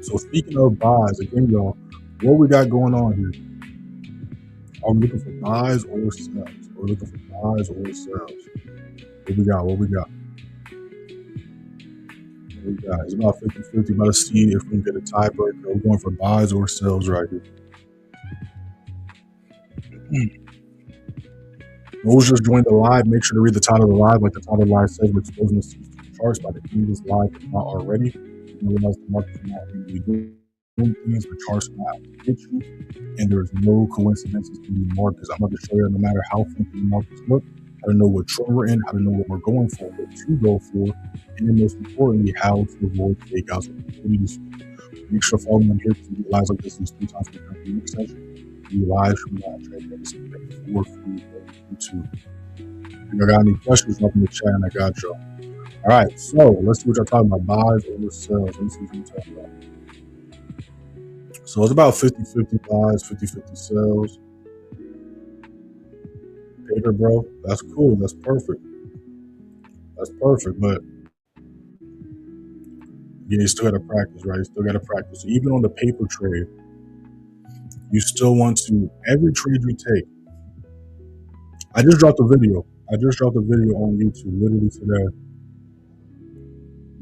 So speaking of buys, again, y'all, what we got going on here? Are we looking for buys or sells? Are we looking for buys or sells? What we got? What we got? What we got? It's about 50-50. About to see if we can get a tiebreaker. We're going for buys or sells right here. Those just joined the live, make sure to read the title of the live. Like the title of the live says, we're exposing the charts by the end of this live, if not already. You realize the market's not really doing things, the charts are not hit you, and there's no coincidences in the markets. I'm going to show you, no matter how funky the markets look, how to know what trend we're in, how to know what we're going for, what to go for, and then most importantly, how to avoid fake outs. Make sure to follow me on here to do lives like this 3 times per week session. Do live from that trade every single day for free on YouTube. If you got any questions, drop in the chat and I got y'all. All right, so let's see what y'all talking about. Buys or sells. Let me see what you're talking about. So it's about 50-50 buys, 50-50 sells. Paper, bro. That's cool. That's perfect. That's perfect. But yeah, you still got to practice, right? You still got to practice. So even on the paper trade, you still want to, every trade you take. I just dropped a video. On YouTube literally today.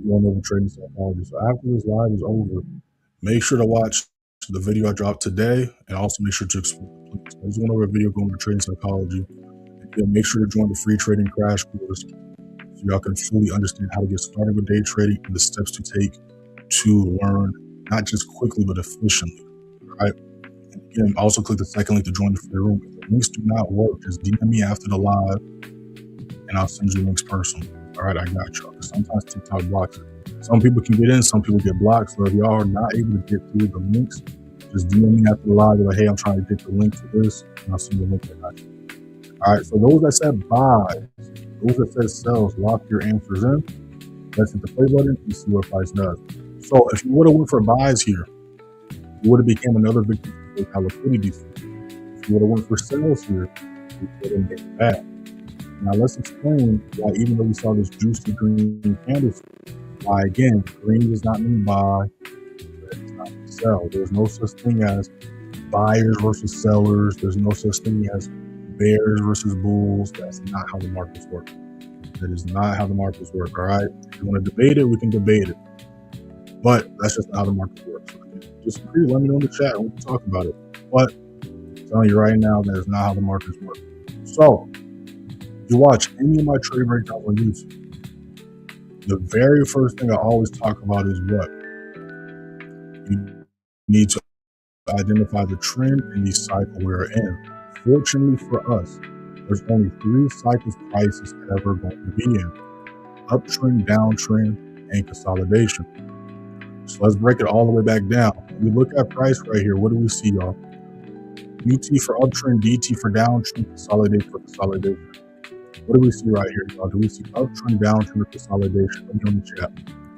Going over trading psychology. So after this live is over, make sure to watch the video I dropped today, and also make sure to explore. I just went over a video going over trading psychology. And make sure to join the free trading crash course so y'all can fully understand how to get started with day trading and the steps to take to learn not just quickly but efficiently. Right? And again, also click the second link to join the free room. If the links do not work, just DM me after the live, and I'll send you links personally. All right, I got y'all. Sometimes TikTok blocks it. Some people can get in, some people get blocked. So if y'all are not able to get through the links, just DM me after the live. Be like, hey, I'm trying to get the link to this, and I'll send you the link. I got you. All right, so those that said buy, those that said sells, lock your answers in. Let's hit the play button and see what price does. So if you would have went for buys here, you would have became another victim to liquidity. If you would have went for sells here, you would have made back. Now let's explain why, even though we saw this juicy green candlestick, why again, green does not mean buy, red does not mean sell. There's no such thing as buyers versus sellers. There's no such thing as bears versus bulls. That's not how the markets work. That is not how the markets work, all right? If you want to debate it, we can debate it. But that's just not how the market works. So if you disagree, let me know in the chat and we can talk about it. But I'm telling you right now, that is not how the markets work. So, you watch any of my trade breakdowns on YouTube, the very first thing I always talk about is what? You need to identify the trend in the cycle we're in. Fortunately for us, there's only 3 cycles prices ever going to be in: uptrend, downtrend, and consolidation. So let's break it all the way back down. When we look at price right here, what do we see, y'all? UT for uptrend, DT for downtrend, consolidate for consolidation. What do we see right here, y'all? Do we see uptrend, downtrend, or consolidation? Let me know in the chat.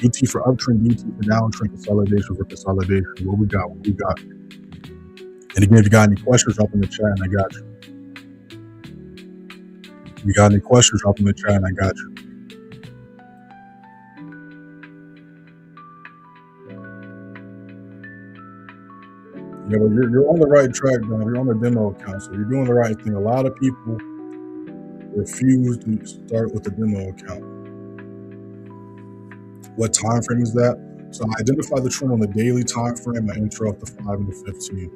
UT for uptrend, DT for downtrend, consolidation for consolidation. What we got? What we got? And again, if you got any questions, drop in the chat and I got you. If you got any questions, drop in the chat and I got you. Yeah, but you're on the right track, man. You're on the demo account, so you're doing the right thing. A lot of people refuse to start with the demo account. What time frame is that? So I identify the trend on the daily time frame. I interrupt the 5 and the 15.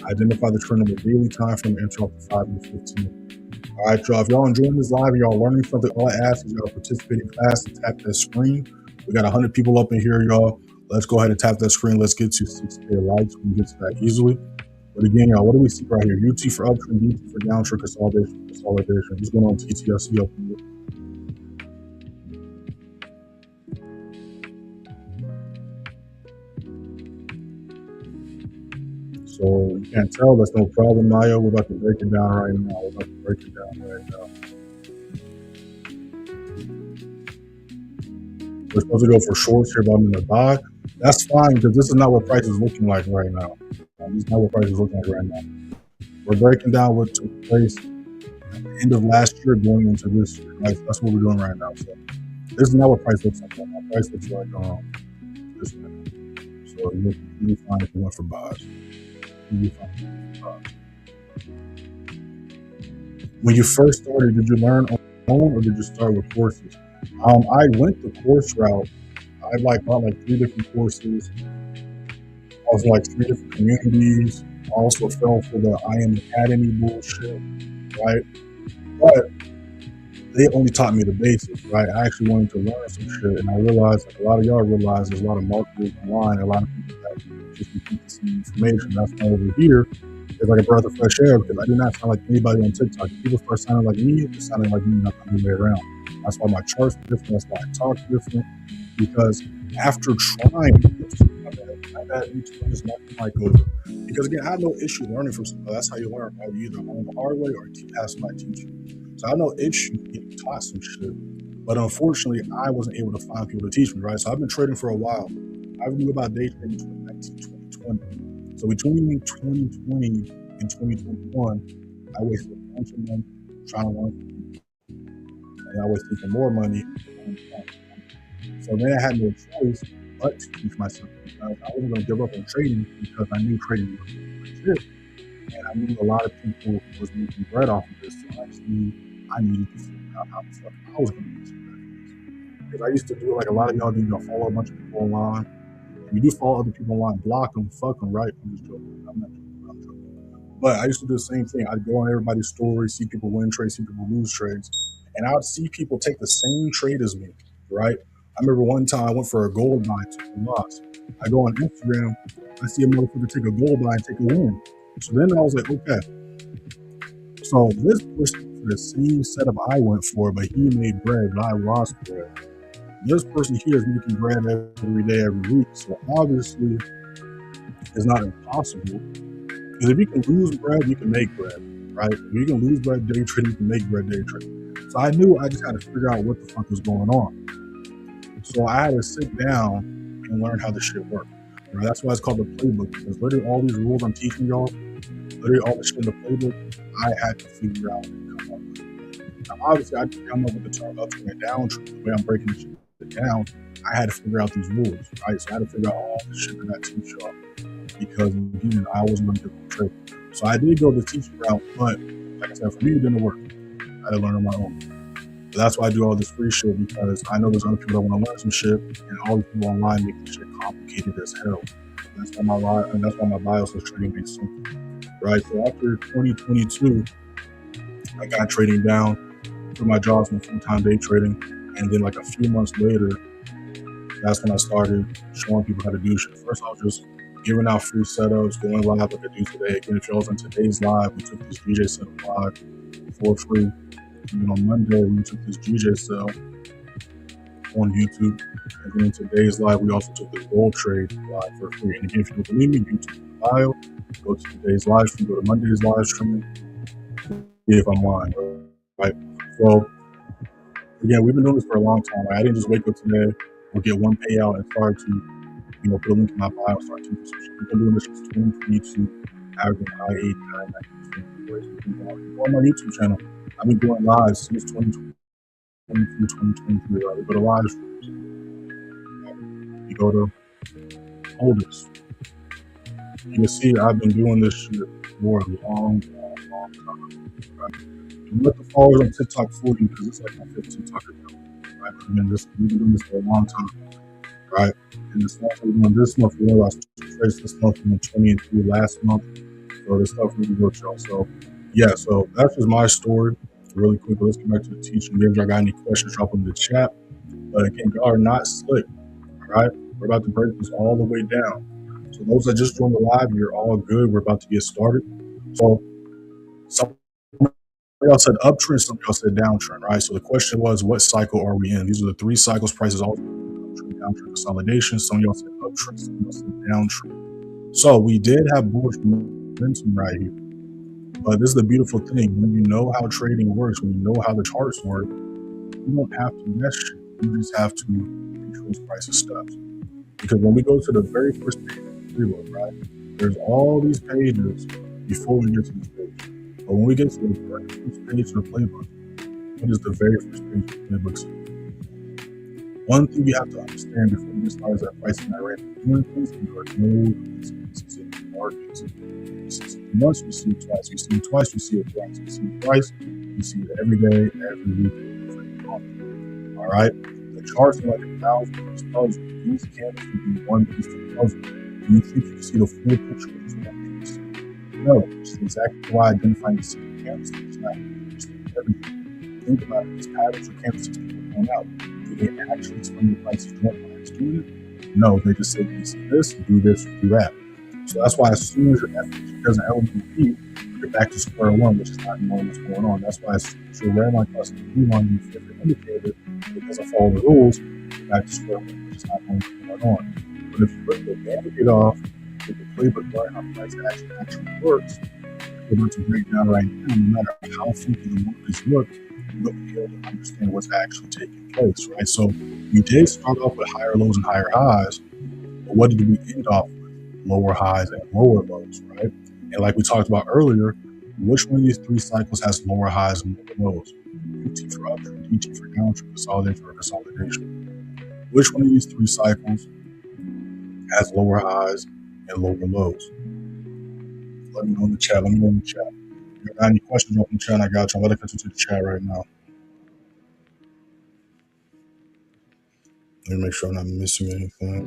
Identify the trend on the daily time frame. Interrupt the 5 and the 15. All right, y'all. If y'all enjoying this live and y'all learning something, all I ask is y'all participate in class and tap that screen. We got 100 people up in here, y'all. Let's go ahead and tap that screen. Let's get to 6K likes. We can get to that easily. But again, y'all, what do we see right here? UT for uptrend, DT for downtrend, consolidation, consolidation. What's going on TTSC up here? So you can't tell, that's no problem, Maya. We're about to break it down right now. We're supposed to go for shorts here, but I'm in the buy. That's fine because this is not what price is looking like right now. This is not what price is looking like right now. We're breaking down what took place at the end of last year going into this year. Right? That's what we're doing right now. So this is not what price looks like right now. Price looks like this right now. So you'll be fine if you went for buys. You'll be fine for buys. When you first started, did you learn on your own or did you start with courses? I went the course route. I like bought like 3 different courses. I was in like 3 different communities. I also fell for the I am Academy bullshit, right? But they only taught me the basics, right? I actually wanted to learn some shit, and I realized, like a lot of y'all realize, there's a lot of marketers online, a lot of people that just repeat the same information. That's why over here, it's like a breath of fresh air because I do not sound like anybody on TikTok. If people start sounding like me, it's sounding like me, not the other way around. That's why my charts are different. That's why I talk different. Because after trying, my bad, YouTube just knocked the mic over. Because again, I had no issue learning from somebody. That's how you learn, right? You either learn the hard way or have somebody teach you. So I had no issue getting taught some shit. But unfortunately, I wasn't able to find people to teach me, right? So I've been trading for a while. I knew about day trading between 2020. So between 2020 and 2021, I wasted a bunch of money trying to learn from people. And I wasted even more money. So then I had no choice but to teach myself. I wasn't going to give up on trading because I knew trading was legit. And I knew a lot of people was making bread off of this. So I needed to figure out how the fuck I was going to make some bread. Because I used to do like a lot of y'all do, y'all follow a bunch of people online. If you do follow other people online, block them, fuck them, right? I'm just joking. I'm not joking. I'm joking. But I used to do the same thing. I'd go on everybody's stories, see people win trades, see people lose trades. And I would see people take the same trade as me, right? I remember one time I went for a gold buy, took a loss. I go on Instagram, I see a motherfucker take a gold buy and take a win. So then I was like, okay. So this person for the same setup I went for, but he made bread, but I lost bread. This person here is making bread every day, every week. So obviously, it's not impossible. Because if you can lose bread, you can make bread, right? If you can lose bread day trading, you can make bread day trading. So I knew I just had to figure out what the fuck was going on. So I had to sit down and learn how this shit worked. Right? That's why it's called the playbook, because literally all these rules I'm teaching y'all, literally all the shit in the playbook, I had to figure out and come up with. Now, obviously, I didn't come up with the term uptrend and downtrend. The way I'm breaking this shit down, I had to figure out these rules, right? So I had to figure out all the shit that I teach y'all, because again, I wasn't going to get the trick. So I did go the teaching route, but like I said, for me, it didn't work. I had to learn on my own. So that's why I do all this free shit, because I know there's other people that want to learn some shit, and all the people online make this shit complicated as hell. That's why my bio says trading made simple, right? So after 2022, I got trading down, put my jobs in full-time day trading, and then like a few months later, that's when I started showing people how to do shit. First, I was just giving out free setups, going live like I do today. Again, if y'all was on today's live, we took this GJ setup live for free. And then on Monday, we took this GJ sell on YouTube. And then in today's live, we also took this gold trade live for free. And again, if you don't believe me, YouTube in the bio, go to today's live stream, go to Monday's live stream, see if I'm lying, right? So, again, we've been doing this for a long time. I didn't just wake up today or get one payout and start to, put a link in my bio and start teaching some shit. We've been doing this since 2022, averaging high 89, 90%. On my YouTube channel, I've been doing live since 2022, 2023. Right? We go to live streams. You go to holders. You can see I've been doing this shit for a long time. Right? And let the followers on TikTok for you, because it's like my fifth TikTok account. Right? But again, we've been doing this for a long time. Right? And this month we're doing this month, we realized trades this month and 20 and 3 last month. So this stuff really works, y'all. So yeah, so that's just my story. Really quick, let's get back to the teaching. If y'all got any questions, drop them in the chat. But again, y'all are not slick. All right? We're about to break this all the way down. So those that just joined the live, you're all good. We're about to get started. So some y'all said uptrend, some y'all said downtrend, right? So the question was, what cycle are we in? These are the 3 cycles. Prices all uptrend, downtrend, consolidation. Some of y'all said uptrend, some of y'all said downtrend. So we did have bullish momentum right here. But this is the beautiful thing. When you know how trading works, when you know how the charts work, you don't have to guess shit. You just have to control price of steps. Because when we go to the very first page of the playbook, right, there's all these pages before we get to this page. But when we get to the very first page of the playbook, what is the very first page of the playbook say? One thing you have to understand before you get started is that pricing that random doing things, and there are no coincidences in the markets. You see something once, you see it twice. You see it twice, you see it thrice. You see it twice, you see it every day, every week, every month. All right? The charts are like 1,000 puzzles. These candles would be one piece of the puzzle. Do you think you can see the full picture of this one piece? No, which is exactly why identifying the single candlestick is not everything. Think about it. These patterns or candlesticks people point out. Do they actually explain the prices joint lines doing it? No, they just say you see this, do this, do that. So that's why as soon as your FHG doesn't LVP, you're back to square one, which is not knowing what's going on. That's why as soon as your red line crosses the blue line, you flip the indicator, it doesn't follow the rules, you're back to square one, which is not knowing what's going on. But if you put the navigate off, with the playbook learn how price actually works, we're going to break down right now, no matter how funky the markets look, you'll be able to understand what's actually taking place, right? So we did start off with higher lows and higher highs, but what did we end off with? Lower highs and lower lows, right? And like we talked about earlier, which one of these three cycles has lower highs and lower lows? UT for uptrend, DT for downtrend, consolidation for consolidation. Which one of these three cycles has lower highs and lower lows? Let me know in the chat. If you got any questions, open the chat. I got you. I'm going to cut into the chat right now. Let me make sure I'm not missing anything.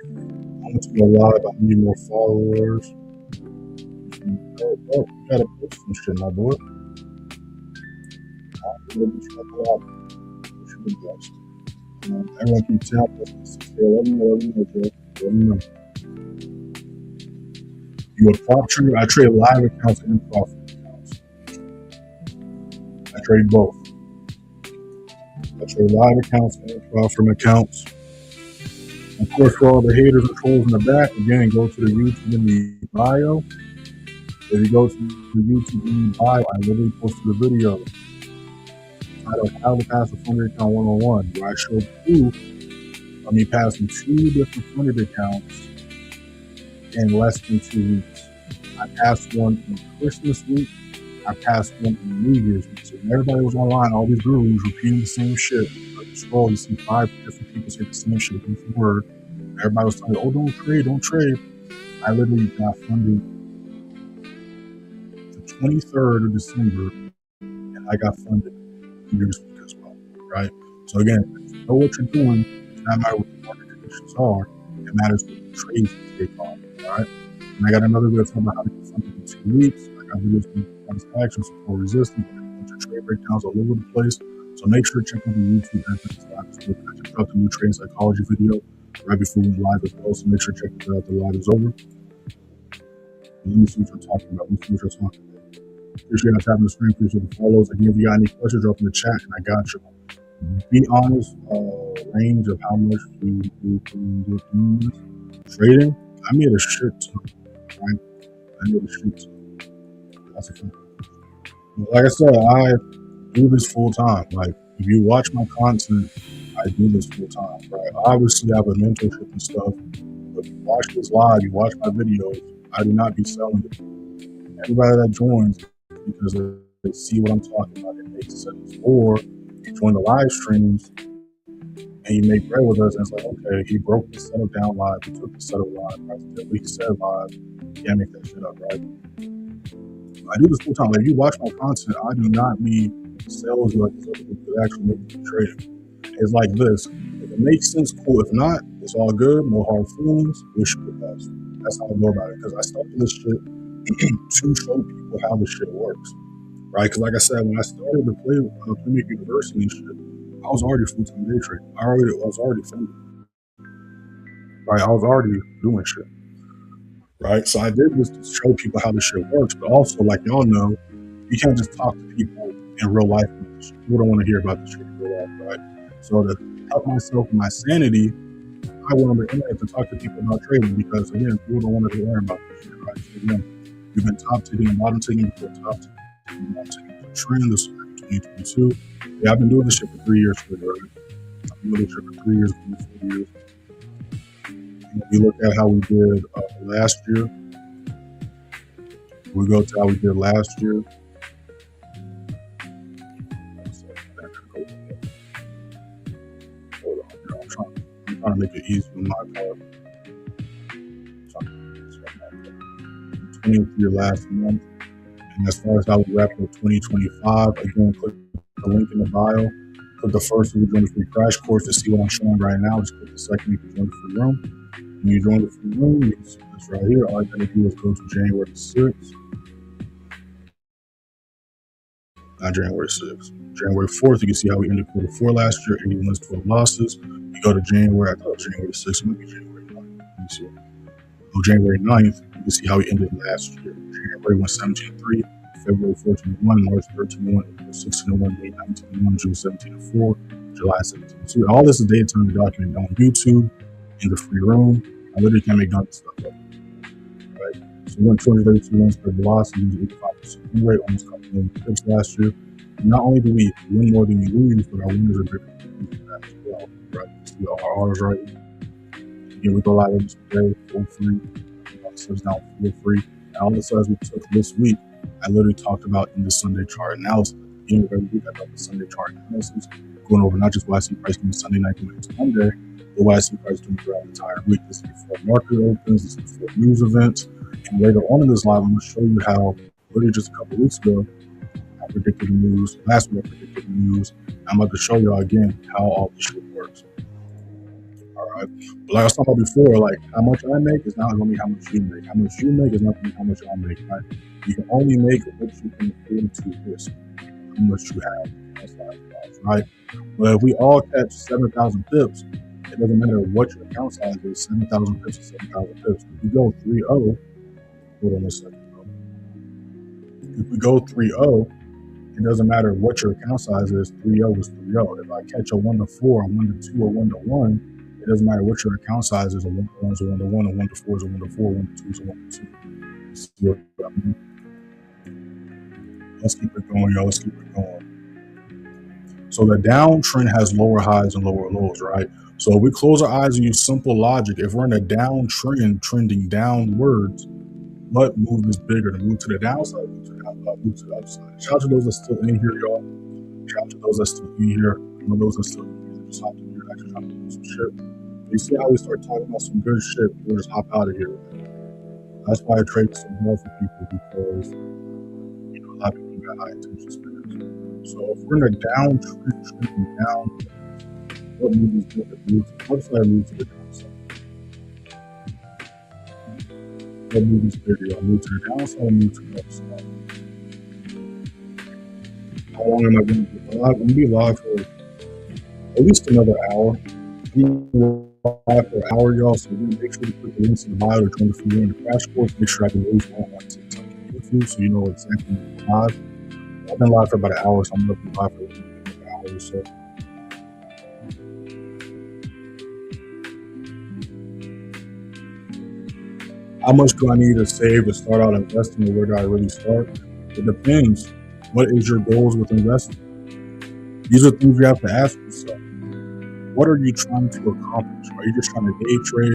I want to go live. I need more followers. Oh, you gotta post some shit, my boy. Everyone keeps telling us, let me know, Joe. Let me know. You a prop trader? I trade live accounts and profit accounts. I trade both. I trade live accounts and profit accounts. Of course, for all the haters and trolls in the back, again, go to the YouTube in the bio. If you go to the YouTube in the bio, I literally posted a video titled How to Pass a Funded Account 101, where I showed proof of me passing 2 different funded accounts in less than 2 weeks. I passed one in Christmas week. I passed one in New Year's week. So when everybody was online, all these gurus repeating the same shit. Like you scroll, you see 5 different people say the same shit, different word. Everybody was telling me, oh, don't trade. I literally got funded the 23rd of December, and I got funded New Year's week as well, right? So again, if you know what you're doing, it doesn't matter what the market conditions are, it matters what the trades you take on, all right? And I got another video talking about how to get funded in 2 weeks. I got videos on price action, support resistance, I got a bunch of trade breakdowns all over the place. So make sure to check out the YouTube after this live. I checked out the new trading psychology video right before we went live as well. So make sure to check it out after the live is over. Let me see what you're talking about. Appreciate you tapping the screen. Appreciate the follows. Again, if you got any questions, drop in the chat, and I got you. Be honest, range of how much you do trading. I made a shit ton, right? That's a fact. Like I said, I do this full time. Like, if you watch my content, I do this full time, right? Obviously, I have a mentorship and stuff, but if you watch this live, you watch my videos, I do not be selling it. Everybody that joins, because they see what I'm talking about, it makes sense. Or you join the live streams and you make bread with us, and it's like, okay, he broke the setup down live, he took the setup live, right? What he said live, you can't make that shit up, right? I do this full time. Like, if you watch my content, I do not need sales like this other people that actually make you trading. It's like this. If it makes sense, cool. If not, it's all good. No hard feelings. Wish you the best. That's how I go about it. Because I started this shit to show people how this shit works, right? Because like I said, when I started to play Plymouth University and shit, I was already full-time day trading. I was already funded, right? I was already doing shit, right? So I did this to show people how this shit works, but also, like y'all know, you can't just talk to people in real life. People don't want to hear about this shit in real life, right? So to help myself and my sanity, I went on the internet to talk to people about trading because, again, people don't want to learn about this shit, right? So again, we've been top taking and bottom taking before top taking and bottom taking the trend. This is 2022. Yeah, I've been doing this shit for 3 years, right? I've accumulation for 3 years, for 4 years. And if you look at how we did last year, we go to how we did last year. Hold on, I'm trying to make it easy on my part. 20th year last month. And as far as how we wrap up 2025, again, click the link in the bio. Click the first to join the free crash course to see what I'm showing right now. Just click the second, you can join the free room. When you join the free room, you can see this right here. All you gotta do is go to January 6th. Not January 6th. January 4th, you can see how we ended quarter 4 last year, 80 wins, 12 losses. You go to January, I thought it was January 6th, it might be January 9th. Let me see. Oh, January 9th, you can see how we ended last year. January went 17-3, February 14-1, March 13-1, April 16-1, May 19-1, June 17-4, July 17-2. All this is daytime documented on YouTube in the free room. I literally can't make none of this stuff up. Right? So we went 232 wins per velocity, 85% win rate, almost couple million pips last year. And not only do we win more than we lose, but our winners are bigger than that as well. Right? See our R's right. Again, we go live every day for free. Subs down for free. And all the subs we took this week, I literally talked about in the Sunday chart analysis. At the beginning of every week, I got the Sunday chart analysis, going over not just what I see price doing Sunday night going into Monday, but what I see price doing throughout the entire week. This is before market opens, this is before news events. And later on in this live, I'm going to show you how literally just a couple weeks ago, I predicted the news. Last week, I predicted the news. I'm about to show y'all again how all this shit works. All right. But like I was talking about before, like how much I make is not going to be how much you make. How much you make is not going to be how much I make. Right? You can only make what you can afford to risk, how much you have. That's how it goes, right? But if we all catch 7,000 pips, it doesn't matter what your account size is. 7,000 pips is 7,000 pips. If we go 3-0, hold on a second. If we go 3-0, it doesn't matter what your account size is. 3-0 is 3-0. If I catch a 1-4, a 1-2, a 1-1. It doesn't matter what your account size is. A 1-1 is a 1-1, a 1-4 is a 1-4, 1-2 is a 1-2. See what I mean? Let's keep it going, y'all. Let's keep it going. So the downtrend has lower highs and lower lows, right? So if we close our eyes and use simple logic, if we're in a downtrend, trending downwards, what move is bigger? To move to the downside, move to the upside. Shout out to those that's still in here, y'all. Shout out to those that's still in here. I know those that still in here. Just hopped in here, actually trying to do some shit. You see how we start talking about some good shit, we'll just hop out of here. That's why I trade so hard for people, because a lot of people got high attention spans. So if we're in a downtrend, trending down, what move is good? Move to the upside, move to the downside. What move is bigger? Y'all move to the downside, move to the upside. How long am I going to be live? I'm going to be live for at least another hour. Live for an hour, y'all. So make sure to click the links in the bio to join the free room in the crash course. Make sure I can release all on TikTok and YouTube, so you know exactly when I'm live. I've been live for about an hour, so I'm going to be live for an hour or so. How much do I need to save to start out investing, or where do I really start? It depends. What is your goals with investing? These are things you have to ask yourself. What are you trying to accomplish? Are you just trying to day trade?